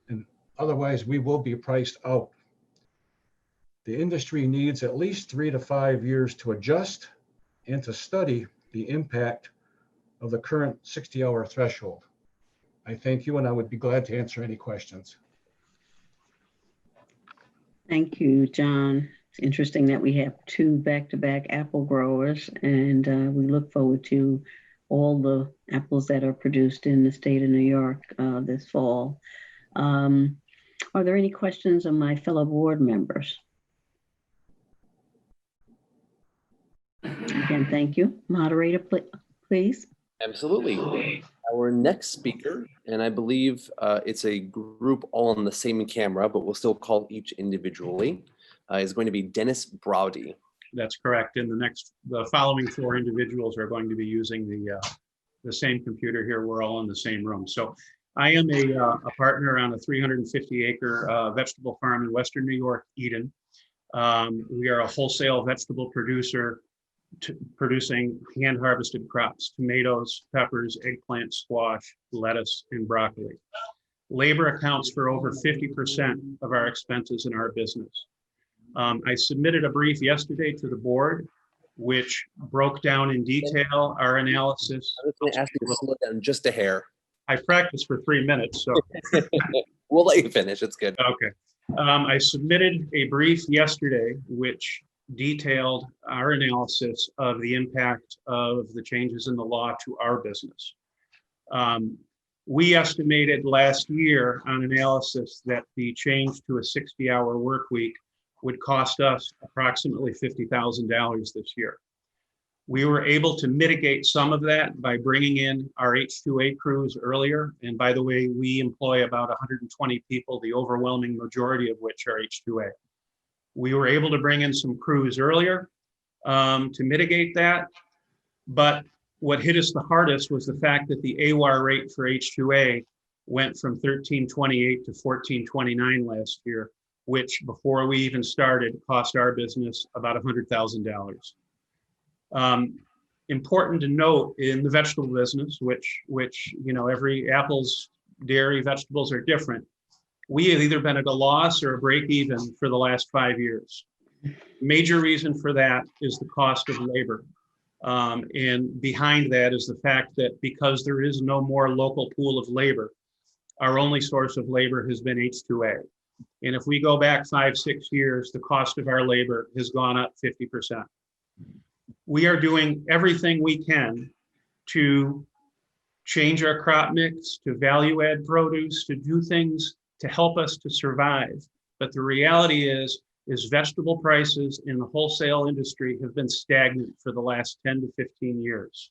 and otherwise we will be priced out. The industry needs at least 3 to 5 years to adjust and to study the impact of the current 60-hour threshold. I thank you, and I would be glad to answer any questions. Thank you, John. It's interesting that we have 2 back-to-back apple growers, and we look forward to all the apples that are produced in the state of New York this fall. Are there any questions of my fellow board members? Again, thank you. Moderator, please. Absolutely. Our next speaker, and I believe it's a group all on the same camera, but we'll still call each individually, is going to be Dennis Browdy. That's correct. And the following 4 individuals are going to be using the same computer here. We're all in the same room. So I am a partner on a 350-acre vegetable farm in Western New York, Eden. We are a wholesale vegetable producer producing hand-harvested crops: tomatoes, peppers, eggplant, squash, lettuce, and broccoli. Labor accounts for over 50% of our expenses in our business. I submitted a brief yesterday to the board, which broke down in detail our analysis. I was going to ask you to slow down just a hair. I practiced for 3 minutes, so. We'll let you finish. It's good. Okay. I submitted a brief yesterday, which detailed our analysis of the impact of the changes in the law to our business. We estimated last year on analysis that the change to a 60-hour work week would cost us approximately $50,000 this year. We were able to mitigate some of that by bringing in our H-2A crews earlier. And by the way, we employ about 120 people, the overwhelming majority of which are H-2A. We were able to bring in some crews earlier to mitigate that. But what hit us the hardest was the fact that the AWAR rate for H2A went from 1328 to 1429 last year, which before we even started cost our business about $100,000. Important to note in the vegetable business, which you know, every apples, dairy, vegetables are different. We have either been at a loss or a break even for the last 5 years. Major reason for that is the cost of labor. And behind that is the fact that because there is no more local pool of labor, our only source of labor has been H2A. And if we go back 5, 6 years, the cost of our labor has gone up 50%. We are doing everything we can to change our crop mix, to value add produce, to do things to help us to survive. But the reality is vegetable prices in the wholesale industry have been stagnant for the last 10 to 15 years.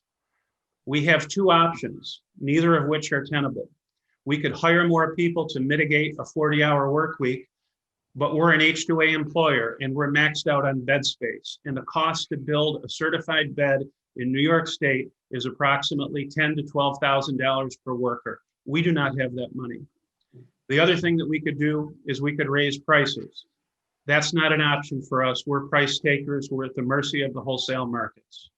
We have 2 options, neither of which are tenable. We could hire more people to mitigate a 40-hour work week, but we're an H2A employer and we're maxed out on bed space. And the cost to build a certified bed in New York State is approximately $10,000 to $12,000 per worker. We do not have that money. The other thing that we could do is we could raise prices. That's not an option for us. We're price takers. We're at the mercy of the wholesale markets.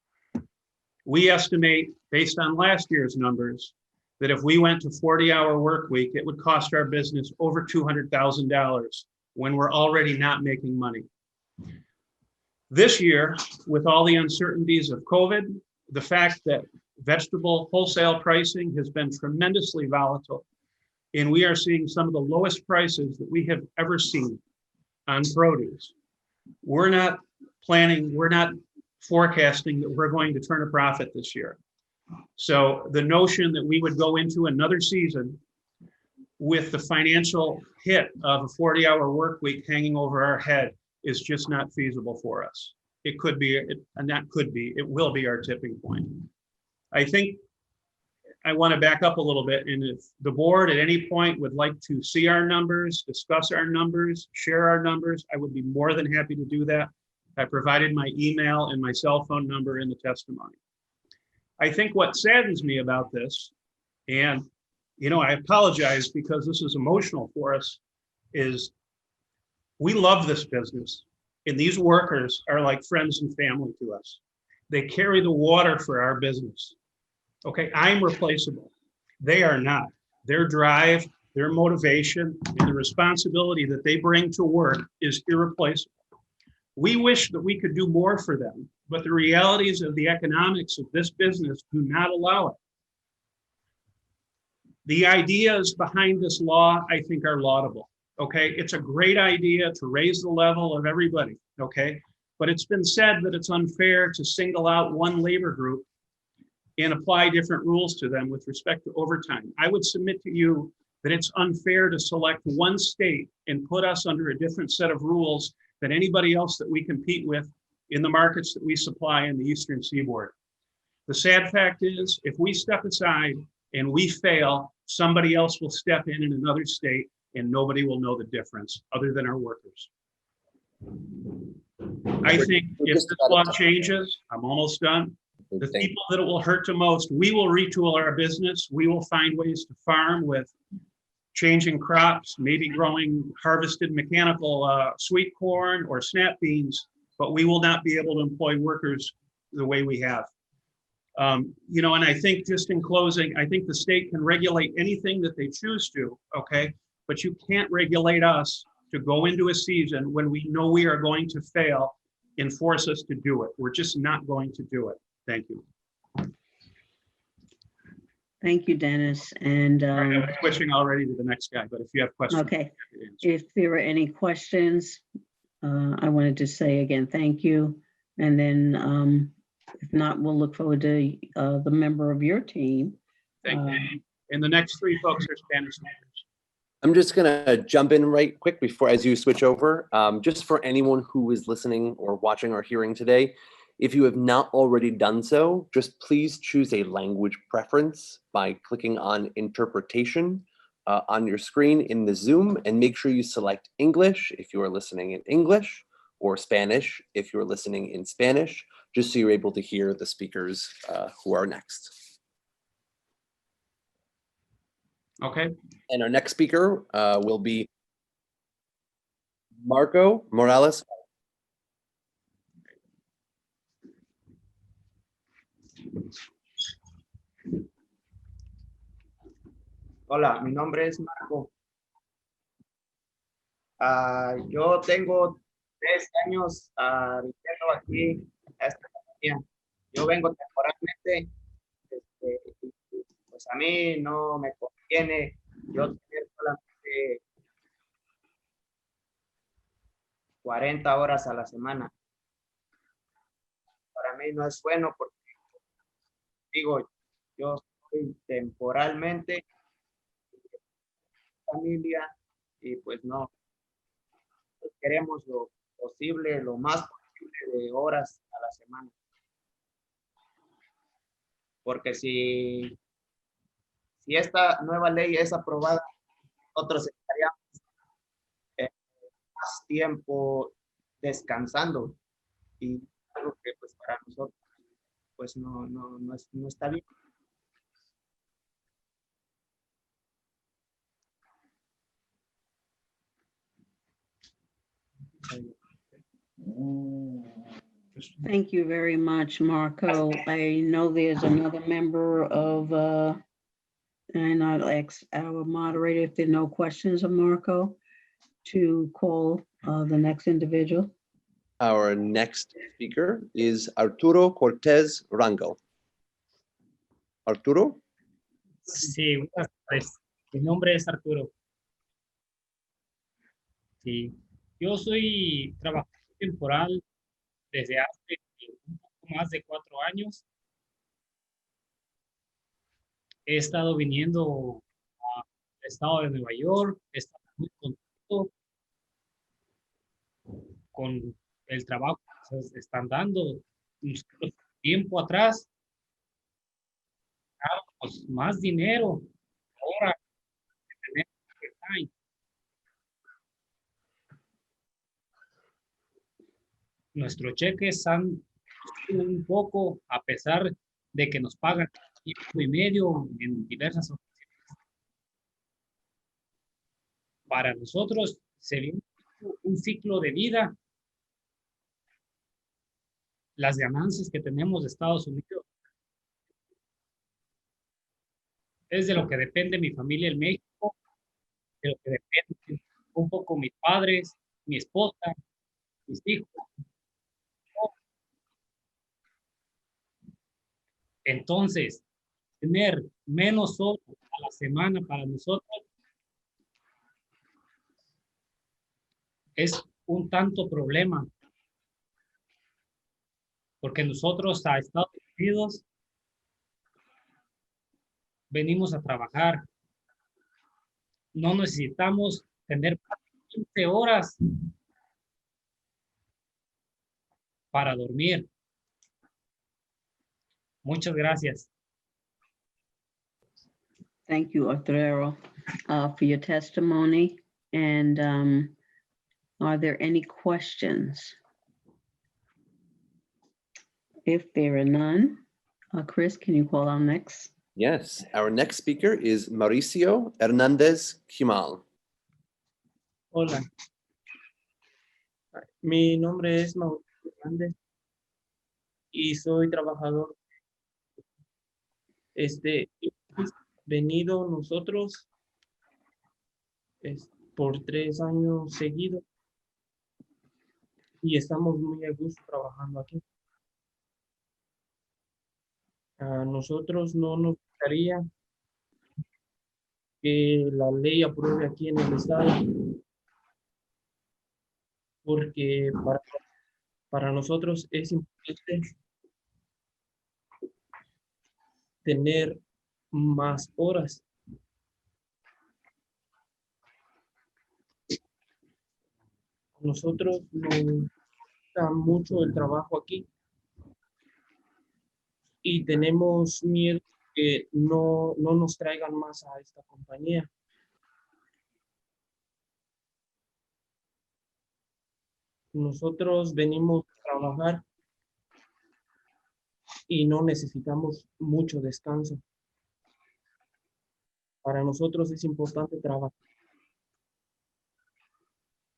We estimate, based on last year's numbers, that if we went to 40-hour work week, it would cost our business over $200,000 when we're already not making money. This year, with all the uncertainties of COVID, the fact that vegetable wholesale pricing has been tremendously volatile, and we are seeing some of the lowest prices that we have ever seen on produce. We're not planning, we're not forecasting that we're going to turn a profit this year. So the notion that we would go into another season with the financial hit of a 40-hour work week hanging over our head is just not feasible for us. It could be, and that could be, it will be our tipping point. I think I want to back up a little bit, and if the board at any point would like to see our numbers, discuss our numbers, share our numbers, I would be more than happy to do that. I provided my email and my cell phone number in the testimony. I think what saddens me about this, and you know, I apologize because this is emotional for us, is we love this business, and these workers are like friends and family to us. They carry the water for our business. Okay, I'm replaceable. They are not. Their drive, their motivation, and the responsibility that they bring to work is irreplaceable. We wish that we could do more for them, but the realities of the economics of this business do not allow it. The ideas behind this law, I think, are laudable. Okay, it's a great idea to raise the level of everybody. Okay, but it's been said that it's unfair to single out one labor group and apply different rules to them with respect to overtime. I would submit to you that it's unfair to select one state and put us under a different set of rules than anybody else that we compete with in the markets that we supply in the Eastern Seaboard. The sad fact is, if we step aside and we fail, somebody else will step in another state and nobody will know the difference other than our workers. I think if this law changes, I'm almost done. The people that it will hurt the most, we will retool our business. We will find ways to farm with changing crops, maybe growing harvested mechanical sweet corn or snap beans, but we will not be able to employ workers the way we have. You know, and I think just in closing, I think the state can regulate anything that they choose to, okay? But you can't regulate us to go into a season when we know we are going to fail and force us to do it. We're just not going to do it. Thank you. Thank you, Dennis. And I'm switching already to the next guy, but if you have questions. Okay, if there are any questions, I wanted to say again, thank you. And then if not, we'll look forward to the member of your team. Thank you. And the next 3 folks are Spanish speakers. I'm just gonna jump in right quick before, as you switch over, just for anyone who is listening or watching or hearing today, if you have not already done so, just please choose a language preference by clicking on interpretation on your screen in the Zoom, and make sure you select English if you are listening in English, or Spanish if you're listening in Spanish, just so you're able to hear the speakers who are next. Okay. And our next speaker will be Marco Morales. Hola, mi nombre es Marco. Yo tengo 3 años viviendo aquí a esta compañía. Yo vengo temporalmente, y, pues a mí no me conviene yo tener solamente 40 horas a la semana. Para mí no es bueno porque, digo, yo estoy temporalmente familia y pues no queremos lo posible, lo más posible de horas a la semana. Porque si esta nueva ley es aprobada, nosotros estaríamos más tiempo descansando y algo que pues para nosotros pues no está bien. Thank you very much, Marco. I know there's another member of, and I'll ask our moderator if there are no questions of Marco to call the next individual. Our next speaker is Arturo Cortez Rango. Arturo? Sí, buenas tardes. Mi nombre es Arturo. Sí, yo soy trabajador temporal desde hace un poco más de 4 años. He estado viniendo al estado de Nueva York. He estado muy contento con el trabajo que se están dando. Nosotros, tiempo atrás, dábamos más dinero. Ahora tenemos overtime. Nuestros cheques han subido un poco a pesar de que nos pagan tiempo y medio en diversas ocasiones. Para nosotros se viene un ciclo de vida. Las ganancias que tenemos de Estados Unidos es de lo que depende mi familia en México, de lo que depende un poco mis padres, mi esposa, mis hijos. Entonces, tener menos horas a la semana para nosotros es un tanto problema. Porque nosotros a Estados Unidos venimos a trabajar. No necesitamos tener 15 horas para dormir. Muchas gracias. Thank you, Arturo, for your testimony. And are there any questions? If there are none, Chris, can you call our next? Yes, our next speaker is Mauricio Hernández Gimal. Hola. Mi nombre es Mauricio Hernández y soy trabajador. Hemos venido nosotros por 3 años seguidos y estamos muy a gusto trabajando aquí. A nosotros no nos gustaría que la ley apruebe aquí en el estado, porque para nosotros es importante tener más horas. A nosotros nos gusta mucho el trabajo aquí y tenemos miedo que no nos traigan más a esta compañía. Nosotros venimos a trabajar y no necesitamos mucho descanso. Para nosotros es importante trabajar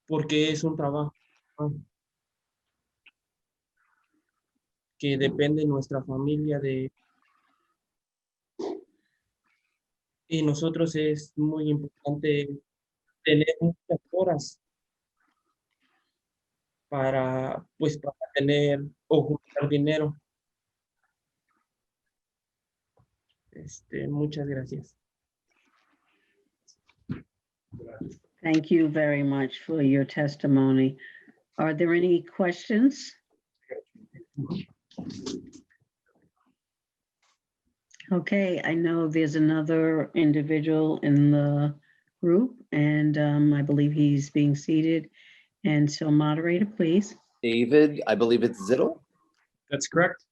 porque es un trabajo que depende de nuestra familia y nosotros es muy importante tener muchas horas para tener o juntar dinero. Muchas gracias. Thank you very much for your testimony. Are there any questions? Okay, I know there's another individual in the group, and I believe he's being seated. And so moderator, please. David, I believe it's Zittel. That's correct.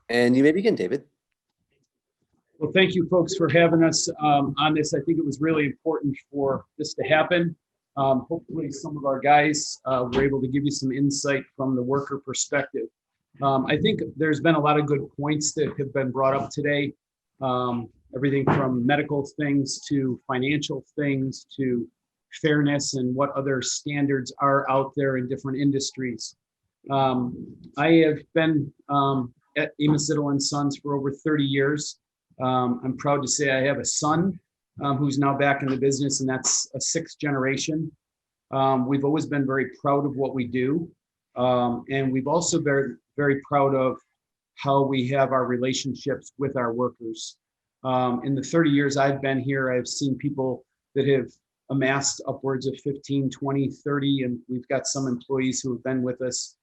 And you may begin, David. Well, thank you folks for having us on this. I think it was really important for this to happen. Hopefully some of our guys were able to give you some insight from the worker perspective. I think there's been a lot of good points that have been brought up today. Everything from medical things to financial things to fairness and what other standards are out there in different industries. I have been at Amos Zittel & Sons for over 30 years. I'm proud to say I have a son who's now back in the business, and that's a 6th generation. We've always been very proud of what we do. And we've also been very proud of how we have our relationships with our workers. In the 30 years I've been here, I've seen people that have amassed upwards of 15, 20, 30, and we've got some employees who have been with us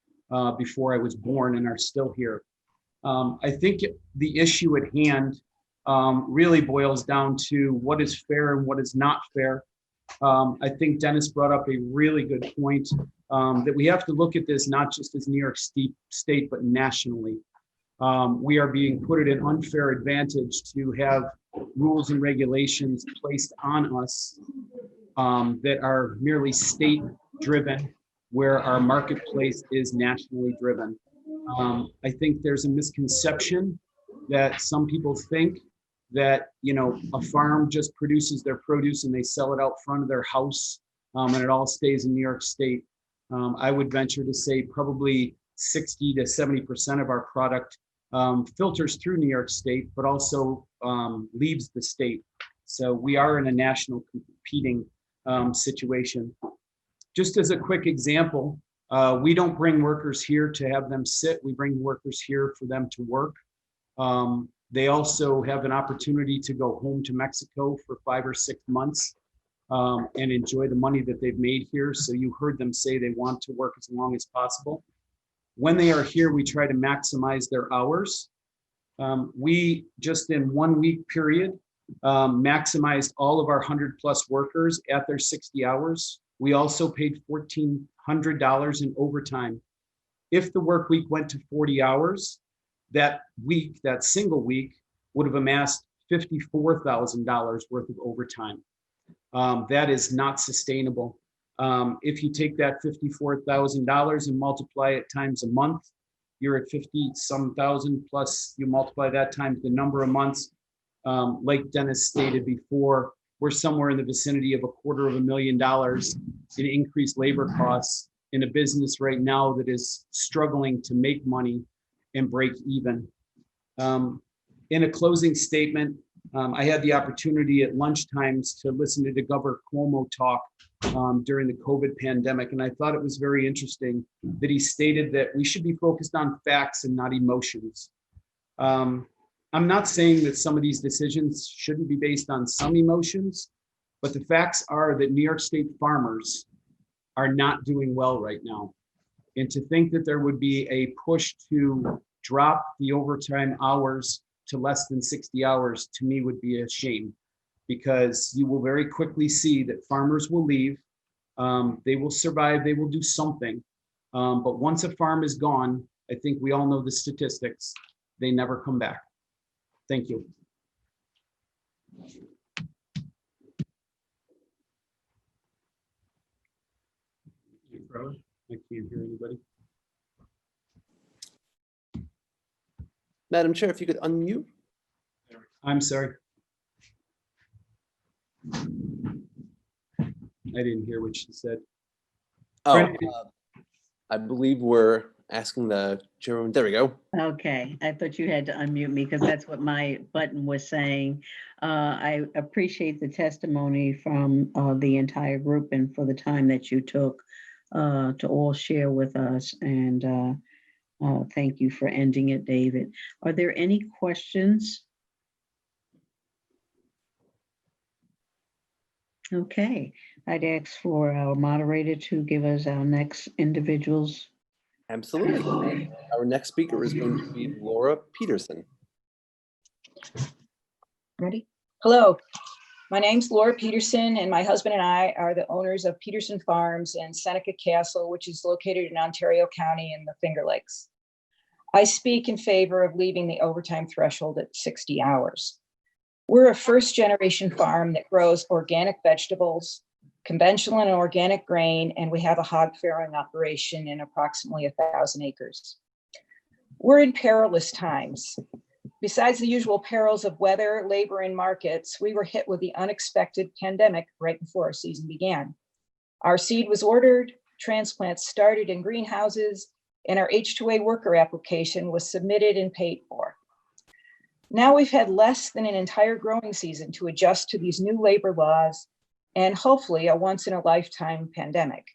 before I was born and are still here. I think the issue at hand really boils down to what is fair and what is not fair. I think Dennis brought up a really good point that we have to look at this not just as New York State, but nationally. We are being put at an unfair advantage to have rules and regulations placed on us that are merely state-driven, where our marketplace is nationally driven. I think there's a misconception that some people think that, you know, a farm just produces their produce and they sell it out front of their house and it all stays in New York State. I would venture to say probably 60 to 70% of our product filters through New York State, but also leaves the state. So we are in a national competing situation. Just as a quick example, we don't bring workers here to have them sit. We bring workers here for them to work. They also have an opportunity to go home to Mexico for 5 or 6 months and enjoy the money that they've made here. So you heard them say they want to work as long as possible. When they are here, we try to maximize their hours. We just in 1 week period maximized all of our 100+ workers at their 60 hours. We also paid $1,400 in overtime. If the work week went to 40 hours, that week, that single week, would have amassed $54,000 worth of overtime. That is not sustainable. If you take that $54,000 and multiply it times a month, you're at 50-some thousand, plus you multiply that times the number of months. Like Dennis stated before, we're somewhere in the vicinity of $250,000 in increased labor costs in a business right now that is struggling to make money and break even. In a closing statement, I had the opportunity at lunchtimes to listen to Governor Cuomo talk during the COVID pandemic, and I thought it was very interesting that he stated that we should be focused on facts and not emotions. I'm not saying that some of these decisions shouldn't be based on some emotions, but the facts are that New York State farmers are not doing well right now. And to think that there would be a push to drop the overtime hours to less than 60 hours, to me, would be a shame, because you will very quickly see that farmers will leave. They will survive, they will do something. But once a farm is gone, I think we all know the statistics, they never come back. Thank you. forever. I can't hear anybody. Madam Chair, if you could unmute. I'm sorry. I didn't hear what she said. Oh, Brenda, I believe we're asking the chairman. There we go. Okay, I thought you had to unmute me because that's what my button was saying. I appreciate the testimony from the entire group and for the time that you took to all share with us. And thank you for ending it, David. Are there any questions? Okay, I'd ask for our moderator to give us our next individuals. Absolutely. Our next speaker is going to be Laura Peterson. Ready? Hello, my name's Laura Peterson, and my husband and I are the owners of Peterson Farms and Seneca Castle, which is located in Ontario County in the Finger Lakes. I speak in favor of leaving the overtime threshold at 60 hours. We're a first-generation farm that grows organic vegetables, conventional and organic grain, and we have a hog farrowing operation in approximately 1,000 acres. We're in perilous times. Besides the usual perils of weather, labor, and markets, we were hit with the unexpected pandemic right before our season began. Our seed was ordered, transplants started in greenhouses, and our H-2A worker application was submitted and paid for. Now we've had less than an entire growing season to adjust to these new labor laws and hopefully a once-in-a-lifetime pandemic.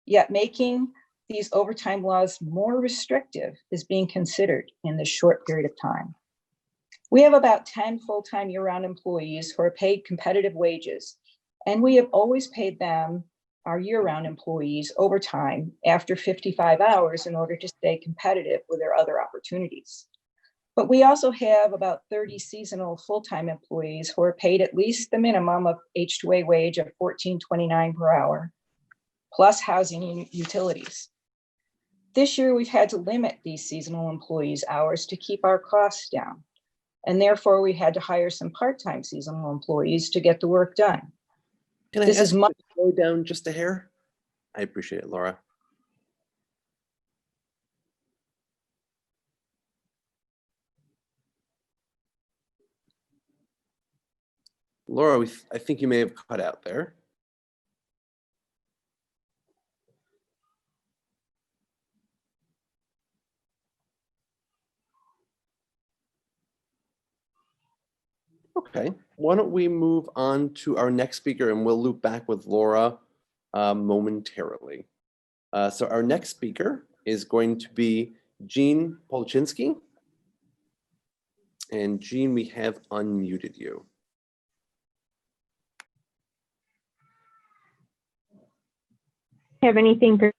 Yet making these overtime laws more restrictive is being considered in this short period of time. We have about 10 full-time year-round employees who are paid competitive wages, and we have always paid them, our year-round employees, overtime after 55 hours in order to stay competitive with their other opportunities. But we also have about 30 seasonal full-time employees who are paid at least the minimum of H-2A wage of $14.29 per hour, plus housing and utilities. This year, we've had to limit these seasonal employees' hours to keep our costs down. And therefore, we had to hire some part-time seasonal employees to get the work done. Can I ask you to slow down just a hair? I appreciate it, Laura. Laura, I think you may have cut out there. Okay, why don't we move on to our next speaker and we'll loop back with Laura momentarily. So our next speaker is going to be Jean Polchinski. And Jean, we have unmuted you. Have anything for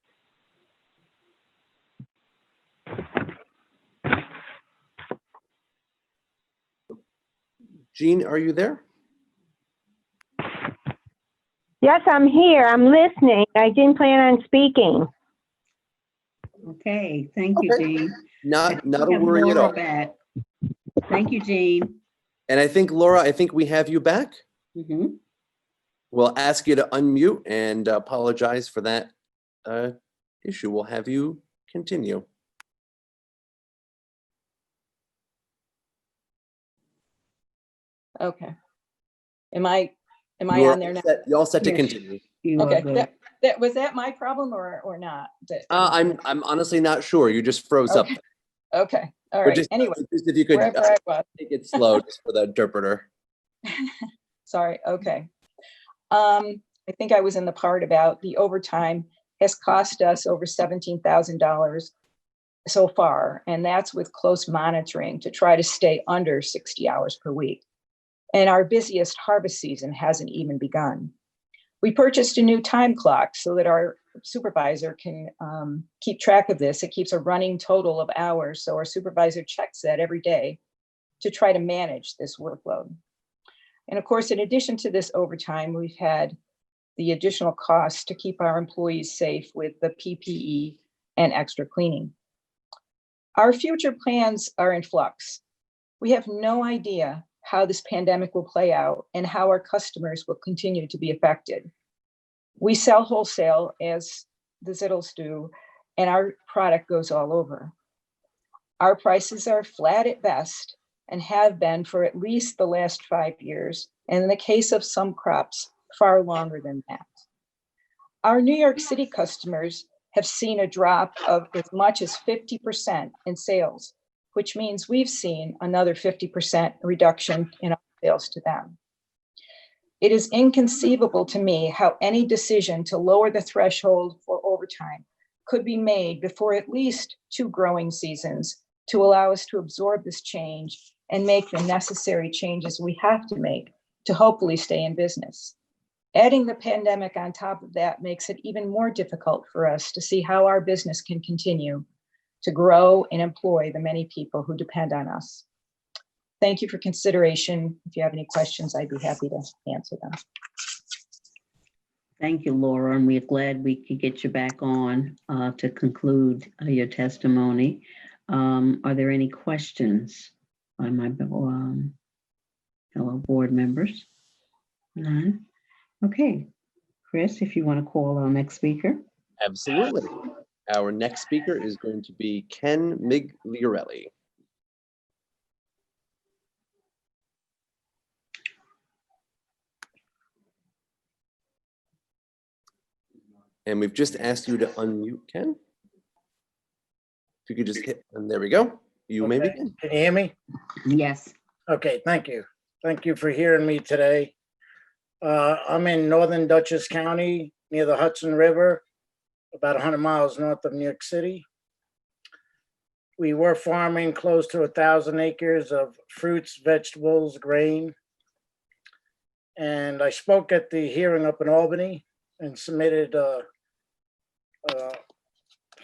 Jean, are you there? Yes, I'm here. I'm listening. I didn't plan on speaking. Okay, thank you, Jean. Not a worry at all. Back. Thank you, Jean. And I think, Laura, I think we have you back. Mm-hmm. We'll ask you to unmute and apologize for that issue. We'll have you continue. Okay. Am I on there now? You're all set to continue. Okay. Was that my problem or not? I'm honestly not sure. You just froze up. Okay. All right. Just, anyway, just if you could wherever I was. take it slow just for the interpreter. Sorry. Okay. I think I was in the part about the overtime has cost us over $17,000 so far, and that's with close monitoring to try to stay under 60 hours per week. And our busiest harvest season hasn't even begun. We purchased a new time clock so that our supervisor can keep track of this. It keeps a running total of hours, so our supervisor checks that every day to try to manage this workload. And of course, in addition to this overtime, we've had the additional costs to keep our employees safe with the PPE and extra cleaning. Our future plans are in flux. We have no idea how this pandemic will play out and how our customers will continue to be affected. We sell wholesale, as the Zittles do, and our product goes all over. Our prices are flat at best and have been for at least the last 5 years, and in the case of some crops, far longer than that. Our New York City customers have seen a drop of as much as 50% in sales, which means we've seen another 50% reduction in our sales to them. It is inconceivable to me how any decision to lower the threshold for overtime could be made before at least 2 growing seasons to allow us to absorb this change and make the necessary changes we have to make to hopefully stay in business. Adding the pandemic on top of that makes it even more difficult for us to see how our business can continue to grow and employ the many people who depend on us. Thank you for consideration. If you have any questions, I'd be happy to answer them. Thank you, Laura, and we're glad we could get you back on to conclude your testimony. Are there any questions by my fellow board members? None? Okay, Chris, if you want to call our next speaker. Absolutely. Our next speaker is going to be Ken Migliorelli. And we've just asked you to unmute, Ken. If you could just hit, and there we go. You may begin. Can you hear me? Yes. Okay, thank you. Thank you for hearing me today. I'm in northern Dutchess County near the Hudson River, about 100 miles north of New York City. We were farming close to 1,000 acres of fruits, vegetables, grain. And I spoke at the hearing up in Albany and submitted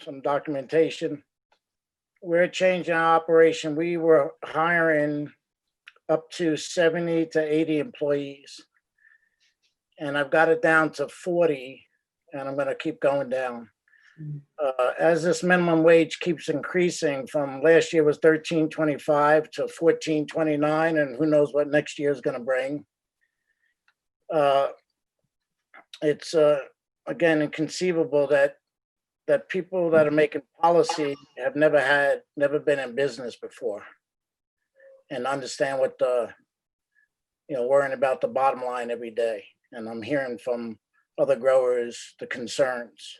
some documentation. We're changing our operation. We were hiring up to 70 to 80 employees. And I've got it down to 40, and I'm going to keep going down. As this minimum wage keeps increasing, from last year was $13.25 to $14.29, and who knows what next year is going to bring. It's again inconceivable that people that are making policy have never been in business before and understand what worrying about the bottom line every day. And I'm hearing from other growers the concerns.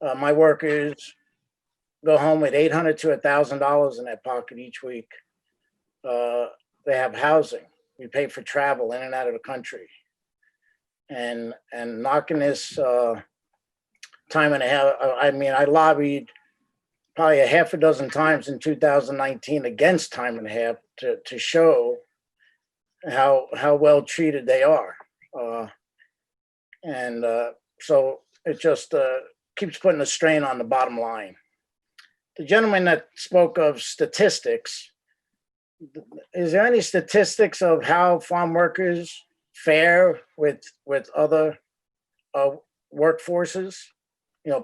My workers go home with $800 to $1,000 in their pocket each week. They have housing. We pay for travel in and out of the country. And knocking this time and a half, I mean, I lobbied probably a half a dozen times in 2019 against time and a half to show how well treated they are. So it just keeps putting a strain on the bottom line. The gentleman that spoke of statistics, is there any statistics of how farm workers fare with other workforces,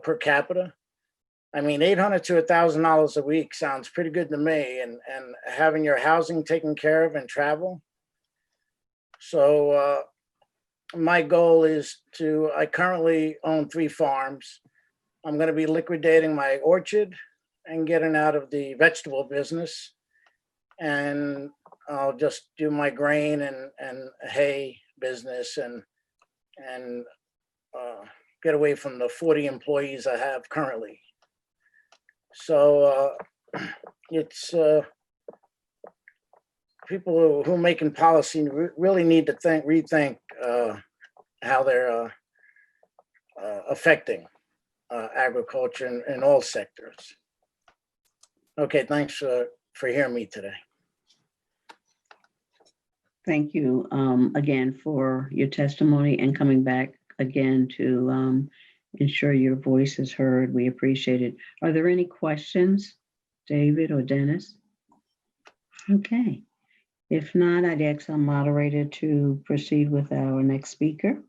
per capita? I mean, $800 to $1,000 a week sounds pretty good to me, and having your housing taken care of and travel. So my goal is I currently own 3 farms. I'm going to be liquidating my orchard and getting out of the vegetable business. And I'll just do my grain and hay business and get away from the 40 employees I have currently. So it's people who are making policy really need to rethink how they're affecting agriculture in all sectors. Okay, thanks for hearing me today. Thank you again for your testimony and coming back again to ensure your voice is heard. We appreciate it. Are there any questions, David or Dennis? Okay. If not, I'd ask our moderator to proceed with our next speaker.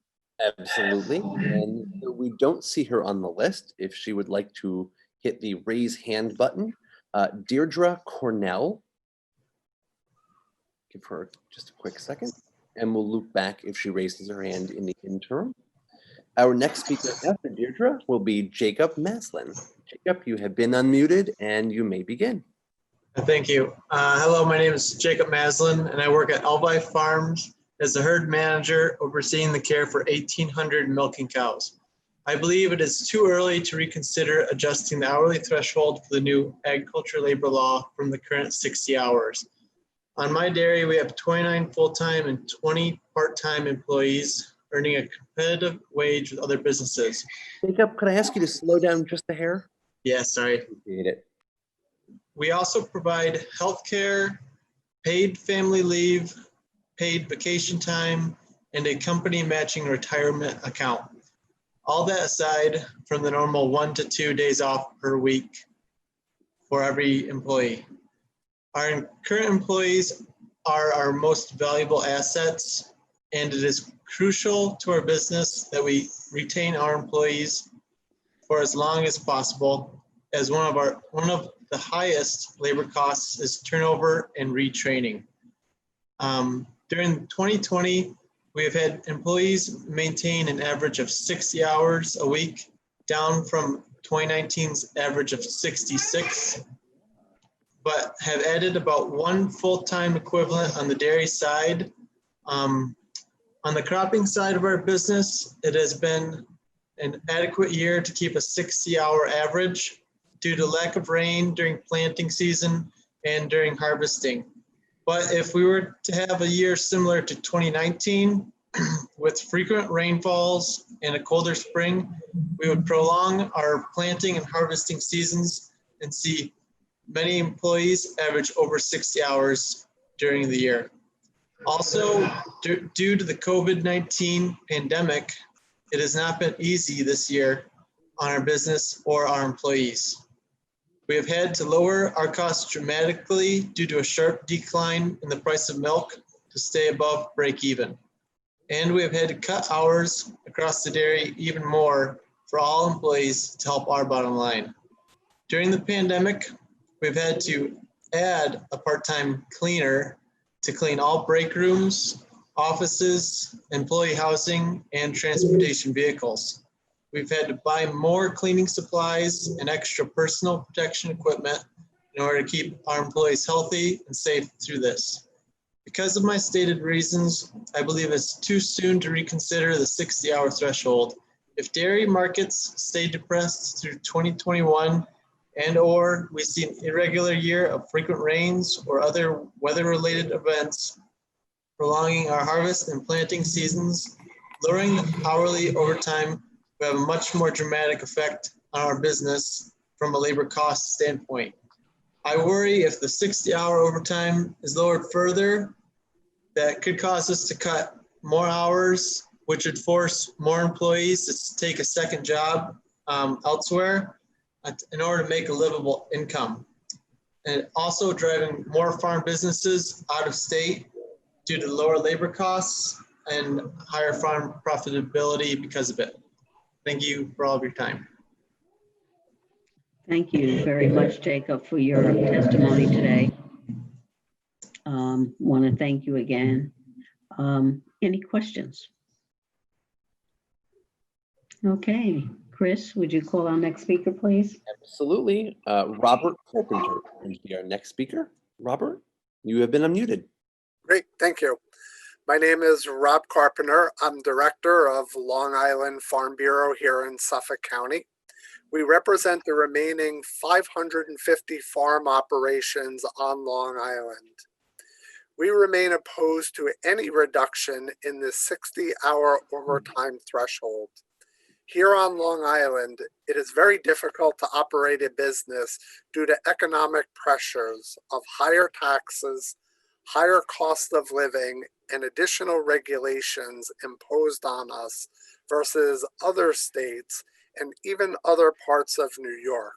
Absolutely. And we don't see her on the list. If she would like to hit the raise hand button, Deirdre Cornell. Give her just a quick second, and we'll loop back if she raises her hand in the interim. Our next speaker after Deirdre will be Jacob Maslin. Jacob, you have been unmuted and you may begin. Thank you. Hello, my name is Jacob Maslin, and I work at Elby Farms as the herd manager overseeing the care for 1,800 milking cows. I believe it is too early to reconsider adjusting the hourly threshold for the new agriculture labor law from the current 60 hours. On my dairy, we have 29 full-time and 20 part-time employees earning a competitive wage with other businesses. Jacob, could I ask you to slow down just a hair? Yeah, sorry. Appreciate it. We also provide healthcare, paid family leave, paid vacation time, and a company matching retirement account. All that aside from the normal 1 to 2 days off per week for every employee. Our current employees are our most valuable assets, and it is crucial to our business that we retain our employees for as long as possible, as one of the highest labor costs is turnover and retraining. During 2020, we have had employees maintain an average of 60 hours a week, down from 2019's average of 66, but have added about 1 full-time equivalent on the dairy side. On the cropping side of our business, it has been an adequate year to keep a 60-hour average due to lack of rain during planting season and during harvesting. But if we were to have a year similar to 2019, with frequent rainfalls and a colder spring, we would prolong our planting and harvesting seasons and see many employees average over 60 hours during the year. Also, due to the COVID-19 pandemic, it has not been easy this year on our business or our employees. We have had to lower our costs dramatically due to a sharp decline in the price of milk to stay above break even. And we have had to cut hours across the dairy even more for all employees to help our bottom line. During the pandemic, we've had to add a part-time cleaner to clean all break rooms, offices, employee housing, and transportation vehicles. We've had to buy more cleaning supplies and extra personal protection equipment in order to keep our employees healthy and safe through this. Because of my stated reasons, I believe it's too soon to reconsider the 60-hour threshold. If dairy markets stay depressed through 2021 and/or we see an irregular year of frequent rains or other weather-related events, prolonging our harvest and planting seasons, lowering the hourly overtime will have a much more dramatic effect on our business from a labor cost standpoint. I worry if the 60-hour overtime is lowered further, that could cause us to cut more hours, which would force more employees to take a second job elsewhere in order to make a livable income. And also driving more farm businesses out of state due to lower labor costs and higher farm profitability because of it. Thank you for all of your time. Thank you very much, Jacob, for your testimony today. Want to thank you again. Any questions? Okay, Chris, would you call our next speaker, please? Absolutely. Robert Carpenter will be our next speaker. Robert, you have been unmuted. Great, thank you. My name is Rob Carpenter. I'm director of Long Island Farm Bureau here in Suffolk County. We represent the remaining 550 farm operations on Long Island. We remain opposed to any reduction in the 60-hour overtime threshold. Here on Long Island, it is very difficult to operate a business due to economic pressures of higher taxes, higher cost of living, and additional regulations imposed on us versus other states and even other parts of New York.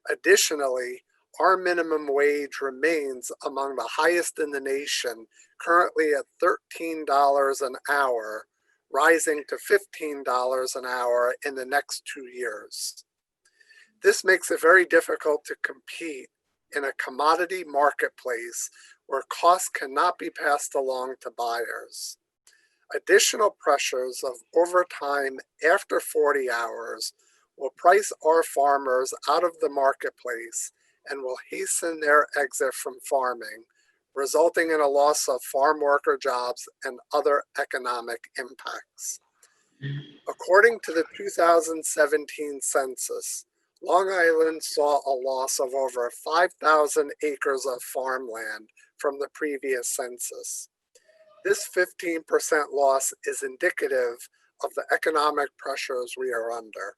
Additionally, our minimum wage remains among the highest in the nation, currently at $13 an hour, rising to $15 an hour in the next 2 years. This makes it very difficult to compete in a commodity marketplace where costs cannot be passed along to buyers. Additional pressures of overtime after 40 hours will price our farmers out of the marketplace and will hasten their exit from farming, resulting in a loss of farm worker jobs and other economic impacts. According to the 2017 census, Long Island saw a loss of over 5,000 acres of farmland from the previous census. This 15% loss is indicative of the economic pressures we are under.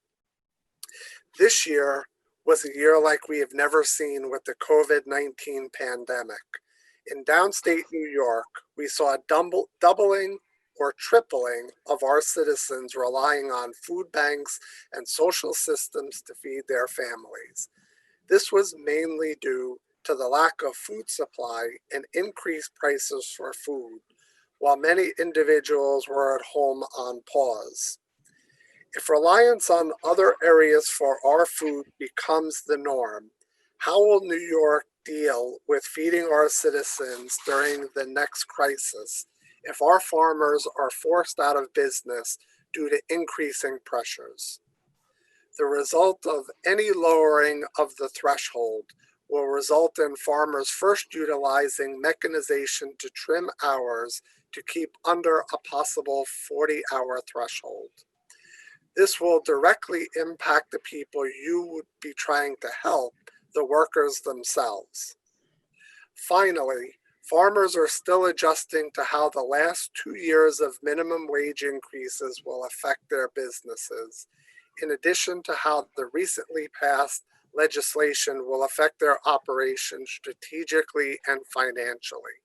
This year was a year like we have never seen with the COVID-19 pandemic. In downstate New York, we saw a doubling or tripling of our citizens relying on food banks and social systems to feed their families. This was mainly due to the lack of food supply and increased prices for food, while many individuals were at home on pause. If reliance on other areas for our food becomes the norm, how will New York deal with feeding our citizens during the next crisis if our farmers are forced out of business due to increasing pressures? The result of any lowering of the threshold will result in farmers first utilizing mechanization to trim hours to keep under a possible 40-hour threshold. This will directly impact the people you would be trying to help, the workers themselves. Finally, farmers are still adjusting to how the last 2 years of minimum wage increases will affect their businesses, in addition to how the recently passed legislation will affect their operations strategically and financially.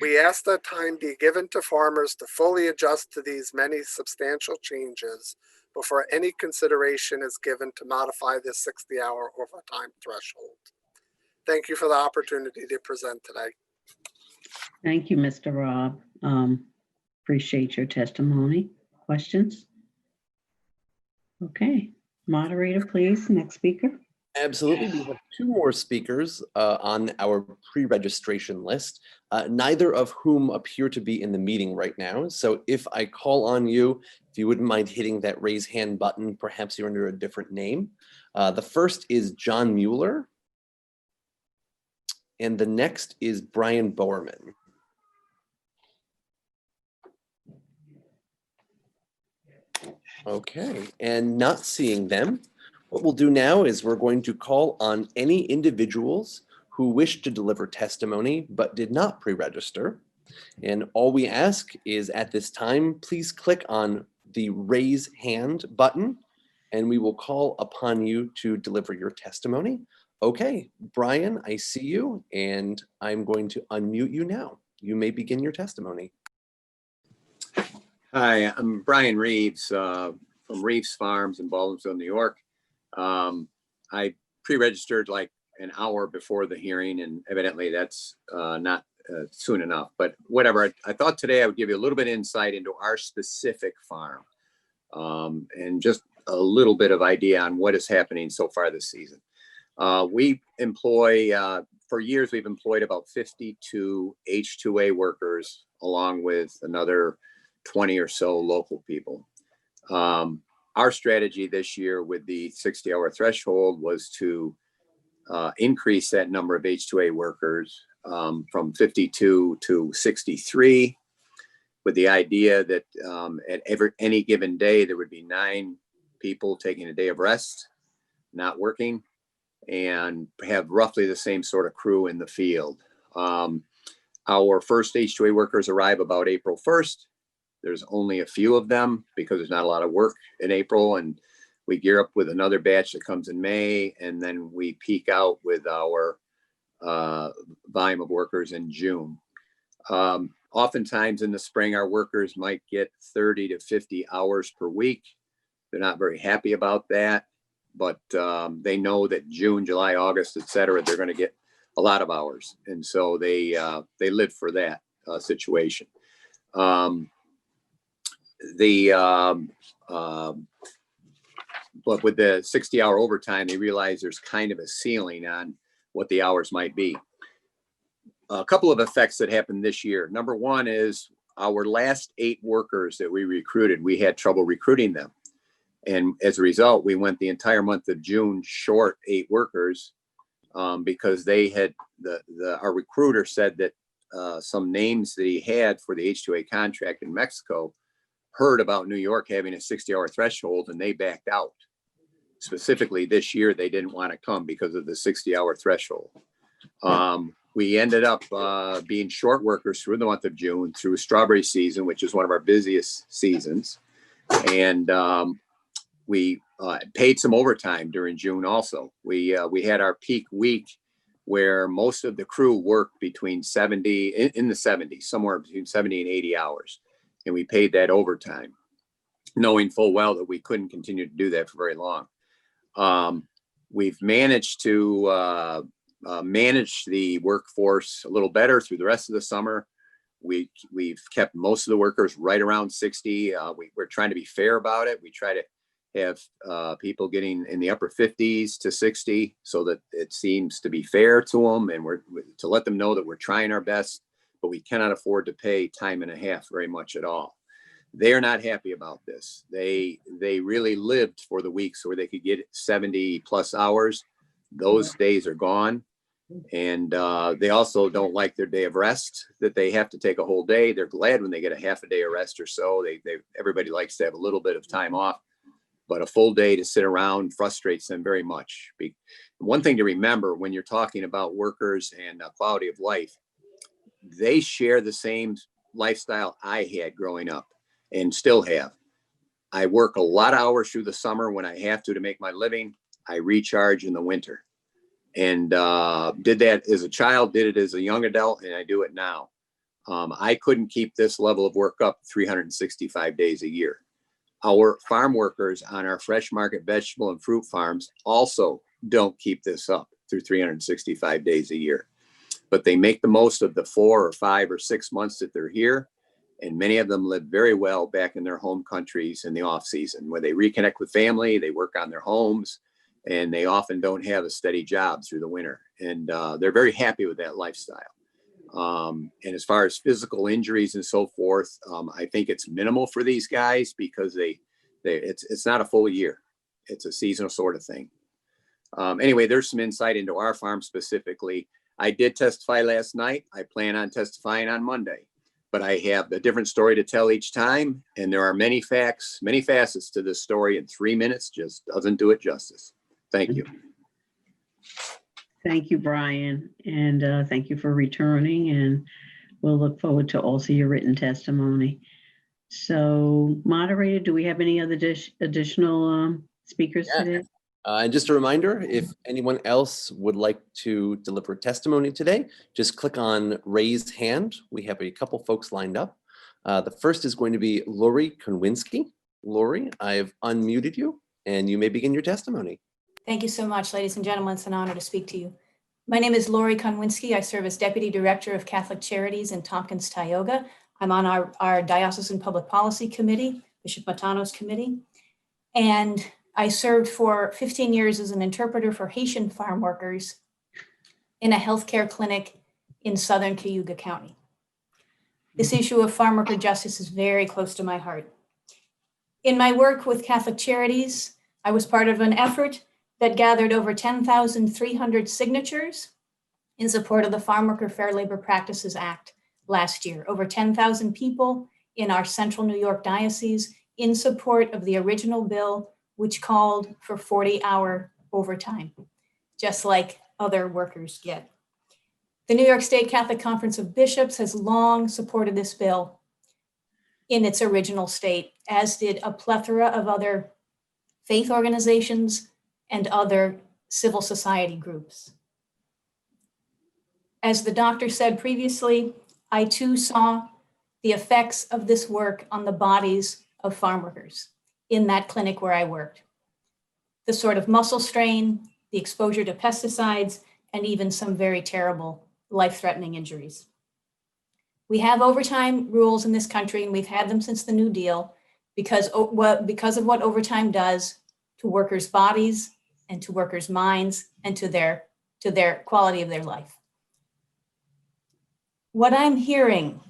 We ask that time be given to farmers to fully adjust to these many substantial changes before any consideration is given to modify the 60-hour overtime threshold. Thank you for the opportunity to present today. Thank you, Mr. Robb. Appreciate your testimony. Questions? Okay, moderator, please, next speaker. Absolutely. We have two more speakers on our pre-registration list, neither of whom appear to be in the meeting right now. So if I call on you, if you wouldn't mind hitting that raise hand button, perhaps you're under a different name. The first is John Mueller, and the next is Brian Bowerman. Okay, and not seeing them. What we'll do now is we're going to call on any individuals who wish to deliver testimony but did not pre-register. And all we ask is at this time, please click on the raise hand button and we will call upon you to deliver your testimony. Okay, Brian, I see you and I'm going to unmute you now. You may begin your testimony. Hi, I'm Brian Reeves from Reeves Farms in Baldwinsville, New York. I pre-registered like an hour before the hearing, and evidently that's not soon enough, but whatever. I thought today I would give you a little bit of insight into our specific farm and just a little bit of idea on what is happening so far this season. We employ, for years, we've employed about 52 H-2A workers along with another 20 or so local people. Our strategy this year with the 60-hour threshold was to increase that number of H-2A workers from 52 to 63, with the idea that at any given day, there would be 9 people taking a day of rest, not working, and have roughly the same sort of crew in the field. Our first H-2A workers arrive about April 1st. There's only a few of them because there's not a lot of work in April, and we gear up with another batch that comes in May, and then we peak out with our volume of workers in June. Oftentimes in the spring, our workers might get 30 to 50 hours per week. They're not very happy about that, but they know that June, July, August, et cetera, they're going to get a lot of hours, and so they live for that situation. But with the 60-hour overtime, they realize there's kind of a ceiling on what the hours might be. A couple of effects that happened this year. Number one is our last 8 workers that we recruited, we had trouble recruiting them. And as a result, we went the entire month of June short 8 workers because they had our recruiter said that some names that he had for the H-2A contract in Mexico heard about New York having a 60-hour threshold and they backed out. Specifically this year, they didn't want to come because of the 60-hour threshold. We ended up being short workers through the month of June through strawberry season, which is one of our busiest seasons. And we paid some overtime during June also. We had our peak week where most of the crew worked between 70, in the 70s, somewhere between 70 and 80 hours. And we paid that overtime, knowing full well that we couldn't continue to do that for very long. We've managed to manage the workforce a little better through the rest of the summer. We've kept most of the workers right around 60. We're trying to be fair about it. We try to have people getting in the upper 50s to 60 so that it seems to be fair to them, and we're to let them know that we're trying our best, but we cannot afford to pay time and a half very much at all. They're not happy about this. They really lived for the weeks where they could get 70 plus hours. Those days are gone. And they also don't like their day of rest, that they have to take a whole day. They're glad when they get a half a day of rest or so. Everybody likes to have a little bit of time off, but a full day to sit around frustrates them very much. One thing to remember when you're talking about workers and quality of life, they share the same lifestyle I had growing up and still have. I work a lot of hours through the summer when I have to make my living. I recharge in the winter. And did that as a child, did it as a young adult, and I do it now. I couldn't keep this level of work up 365 days a year. Our farm workers on our fresh market vegetable and fruit farms also don't keep this up through 365 days a year. But they make the most of the 4 or 5 or 6 months that they're here. And many of them live very well back in their home countries in the off season, where they reconnect with family, they work on their homes, and they often don't have a steady job through the winter. And they're very happy with that lifestyle. And as far as physical injuries and so forth, I think it's minimal for these guys because it's not a full year. It's a seasonal sort of thing. Anyway, there's some insight into our farm specifically. I did testify last night. I plan on testifying on Monday, but I have a different story to tell each time. And there are many facts, many facets to this story, and 3 minutes just doesn't do it justice. Thank you. Thank you, Brian, and thank you for returning, and we'll look forward to also your written testimony. So, moderator, do we have any other additional speakers today? And just a reminder, if anyone else would like to deliver testimony today, just click on raise hand. We have a couple folks lined up. The first is going to be Lori Konwinski. Lori, I've unmuted you, and you may begin your testimony. Thank you so much, ladies and gentlemen. It's an honor to speak to you. My name is Lori Konwinski. I serve as Deputy Director of Catholic Charities in Tompkins, Tioga. I'm on our Diocesan Public Policy Committee, Bishop Matano's committee. And I served for 15 years as an interpreter for Haitian farm workers in a healthcare clinic in southern Cayuga County. This issue of farm worker justice is very close to my heart. In my work with Catholic Charities, I was part of an effort that gathered over 10,300 signatures in support of the Farm Worker Fair Labor Practices Act last year. Over 10,000 people in our central New York diocese in support of the original bill, which called for 40-hour overtime, just like other workers get. The New York State Catholic Conference of Bishops has long supported this bill in its original state, as did a plethora of other faith organizations and other civil society groups. As the doctor said previously, I too saw the effects of this work on the bodies of farm workers in that clinic where I worked. The sort of muscle strain, the exposure to pesticides, and even some very terrible life-threatening injuries. We have overtime rules in this country, and we've had them since the New Deal because of what overtime does to workers' bodies and to workers' minds and to their quality of their life. What I'm hearing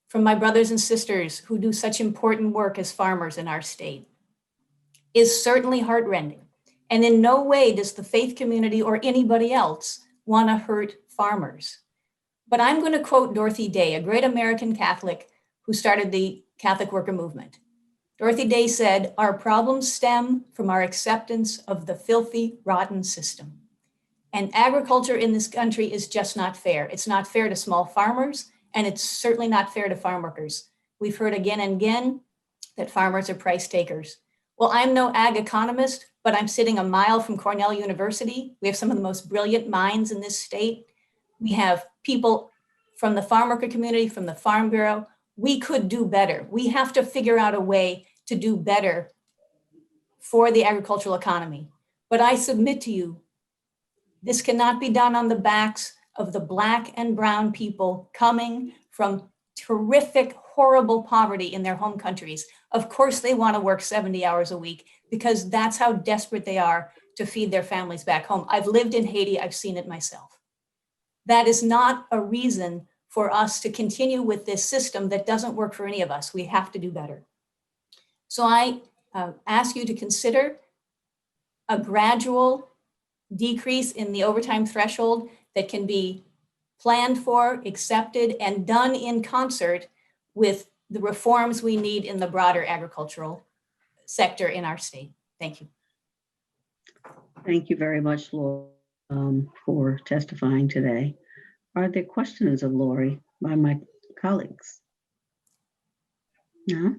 from my brothers and sisters who do such important work as farmers in our state is certainly heartrending. And in no way does the faith community or anybody else want to hurt farmers. But I'm going to quote Dorothy Day, a great American Catholic who started the Catholic worker movement. Dorothy Day said, "Our problems stem from our acceptance of the filthy, rotten system." And agriculture in this country is just not fair. It's not fair to small farmers, and it's certainly not fair to farm workers. We've heard again and again that farmers are price takers. Well, I'm no ag economist, but I'm sitting a mile from Cornell University. We have some of the most brilliant minds in this state. We have people from the farm worker community, from the Farm Bureau. We could do better. We have to figure out a way to do better for the agricultural economy. But I submit to you, this cannot be done on the backs of the Black and brown people coming from terrific, horrible poverty in their home countries. Of course, they want to work 70 hours a week because that's how desperate they are to feed their families back home. I've lived in Haiti. I've seen it myself. That is not a reason for us to continue with this system that doesn't work for any of us. We have to do better. So I ask you to consider a gradual decrease in the overtime threshold that can be planned for, accepted, and done in concert with the reforms we need in the broader agricultural sector in our state. Thank you. Thank you very much, Lori, for testifying today. Are there questions of Lori by my colleagues? No?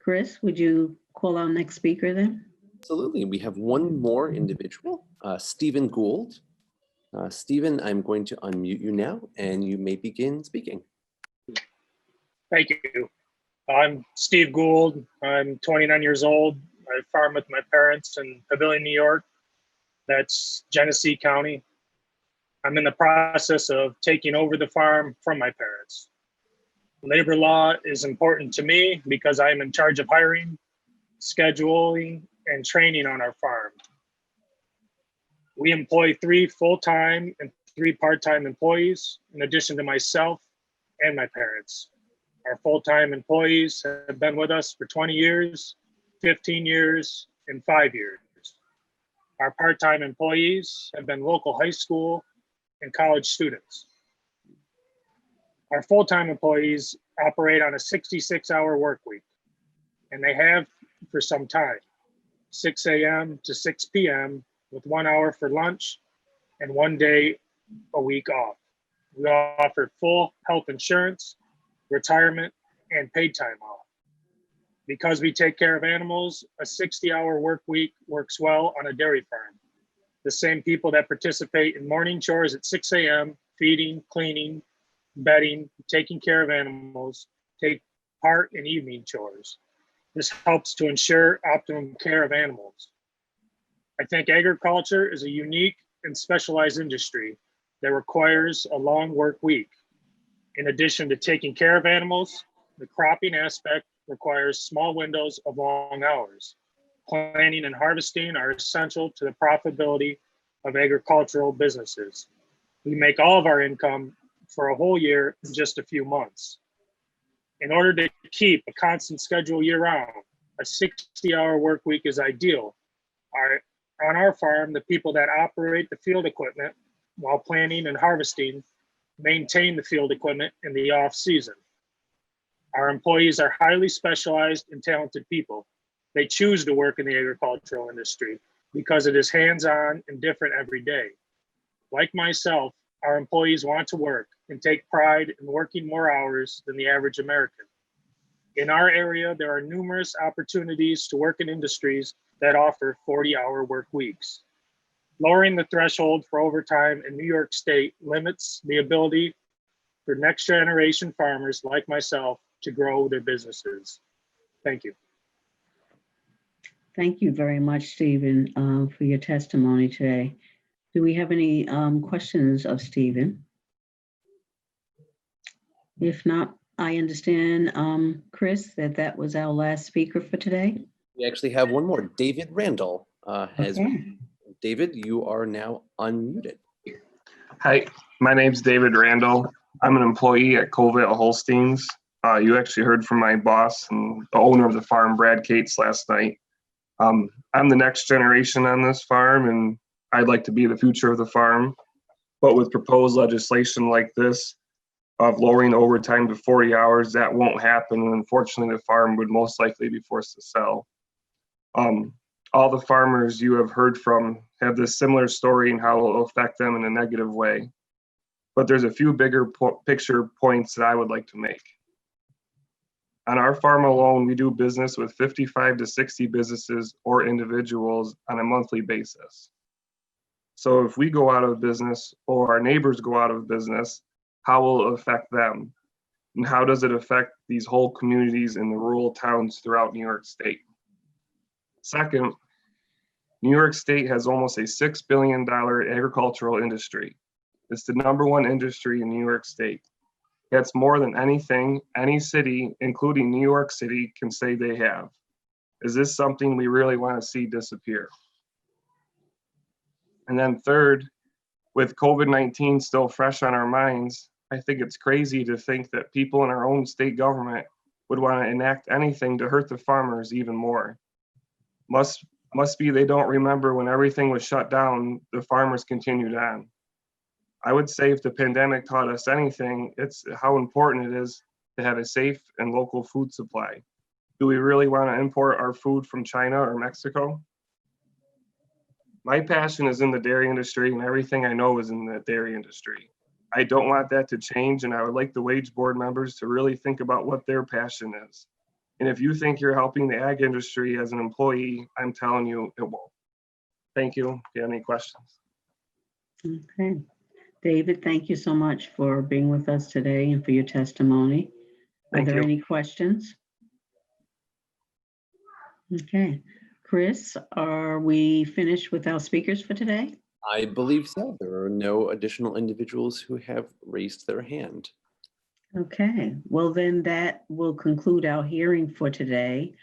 Chris, would you call our next speaker then? Absolutely. We have one more individual, Stephen Gould. Stephen, I'm going to unmute you now and you may begin speaking. Thank you. I'm Steve Gould. I'm 29 years old. I farm with my parents in Pavilion, New York. That's Genesee County. I'm in the process of taking over the farm from my parents. Labor law is important to me because I am in charge of hiring, scheduling, and training on our farm. We employ 3 full-time and 3 part-time employees, in addition to myself and my parents. Our full-time employees have been with us for 20 years, 15 years, and 5 years. Our part-time employees have been local high school and college students. Our full-time employees operate on a 66-hour work week, and they have for some time, 6 a.m. to 6 p.m. with 1 hour for lunch and 1 day a week off. We offer full health insurance, retirement, and paid time off. Because we take care of animals, a 60-hour work week works well on a dairy farm. The same people that participate in morning chores at 6 a.m., feeding, cleaning, bedding, taking care of animals, take part in evening chores. This helps to ensure optimum care of animals. I think agriculture is a unique and specialized industry that requires a long work week. In addition to taking care of animals, the cropping aspect requires small windows of long hours. Planting and harvesting are essential to the profitability of agricultural businesses. We make all of our income for a whole year in just a few months. In order to keep a constant schedule year-round, a 60-hour work week is ideal. On our farm, the people that operate the field equipment while planting and harvesting maintain the field equipment in the off-season. Our employees are highly specialized and talented people. They choose to work in the agricultural industry because it is hands-on and different every day. Like myself, our employees want to work and take pride in working more hours than the average American. In our area, there are numerous opportunities to work in industries that offer 40-hour work weeks. Lowering the threshold for overtime in New York State limits the ability for next generation farmers like myself to grow their businesses. Thank you. Thank you very much, Stephen, for your testimony today. Do we have any questions of Stephen? If not, I understand, Chris, that was our last speaker for today. We actually have one more. David Randall has. Okay. David, you are now unmuted. Hi, my name's David Randall. I'm an employee at Colville Holsteins. You actually heard from my boss and the owner of the farm, Brad Cates, last night. I'm the next generation on this farm, and I'd like to be the future of the farm. But with proposed legislation like this of lowering overtime to 40 hours, that won't happen. And unfortunately, the farm would most likely be forced to sell. All the farmers you have heard from have this similar story and how it will affect them in a negative way. But there's a few bigger picture points that I would like to make. On our farm alone, we do business with 55 to 60 businesses or individuals on a monthly basis. So if we go out of business or our neighbors go out of business, how will it affect them? And how does it affect these whole communities in the rural towns throughout New York State? Second, New York State has almost a $6 billion agricultural industry. It's the #1 industry in New York State. That's more than anything any city, including New York City, can say they have. Is this something we really want to see disappear? And then third, with COVID-19 still fresh on our minds, I think it's crazy to think that people in our own state government would want to enact anything to hurt the farmers even more. Must be they don't remember when everything was shut down, the farmers continued on. I would say if the pandemic taught us anything, it's how important it is to have a safe and local food supply. Do we really want to import our food from China or Mexico? My passion is in the dairy industry, and everything I know is in the dairy industry. I don't want that to change, and I would like the wage board members to really think about what their passion is. And if you think you're helping the ag industry as an employee, I'm telling you it won't. Thank you. If you have any questions. Okay. David, thank you so much for being with us today and for your testimony. Are Thank there you. any questions? Okay. Chris, are we finished with our speakers for today? I believe so. There are no additional individuals who have raised their hand. Okay, well then that will conclude our hearing for today.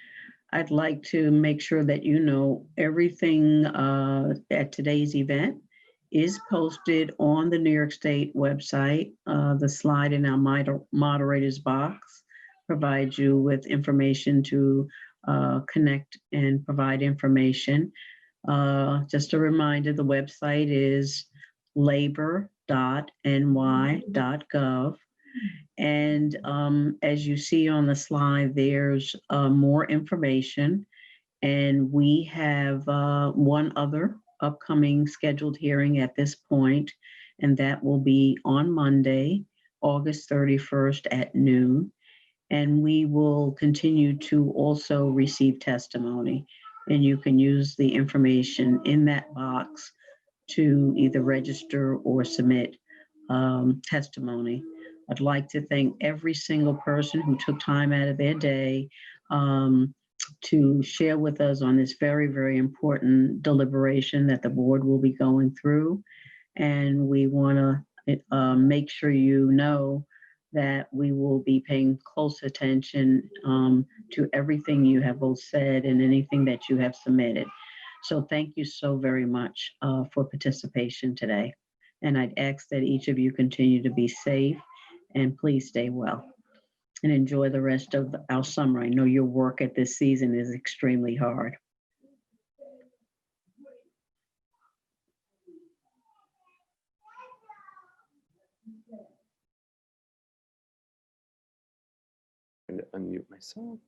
I'd like to make sure that you know everything at today's event is posted on the New York State website. The slide in our moderator's box provides you with information to connect and provide information. Just a reminder, the website is labor.ny.gov. And as you see on the slide, there's more information. And we have one other upcoming scheduled hearing at this point, and that will be on Monday, August 31st at noon. And we will continue to also receive testimony. And you can use the information in that box to either register or submit testimony. I'd like to thank every single person who took time out of their day to share with us on this very, very important deliberation that the board will be going through. And we want to make sure you know that we will be paying close attention to everything you have both said and anything that you have submitted. So thank you so very much for participation today. And I'd ask that each of you continue to be safe and please stay well and enjoy the rest of our summer. I know your work at this season is extremely hard. I'm going to unmute myself.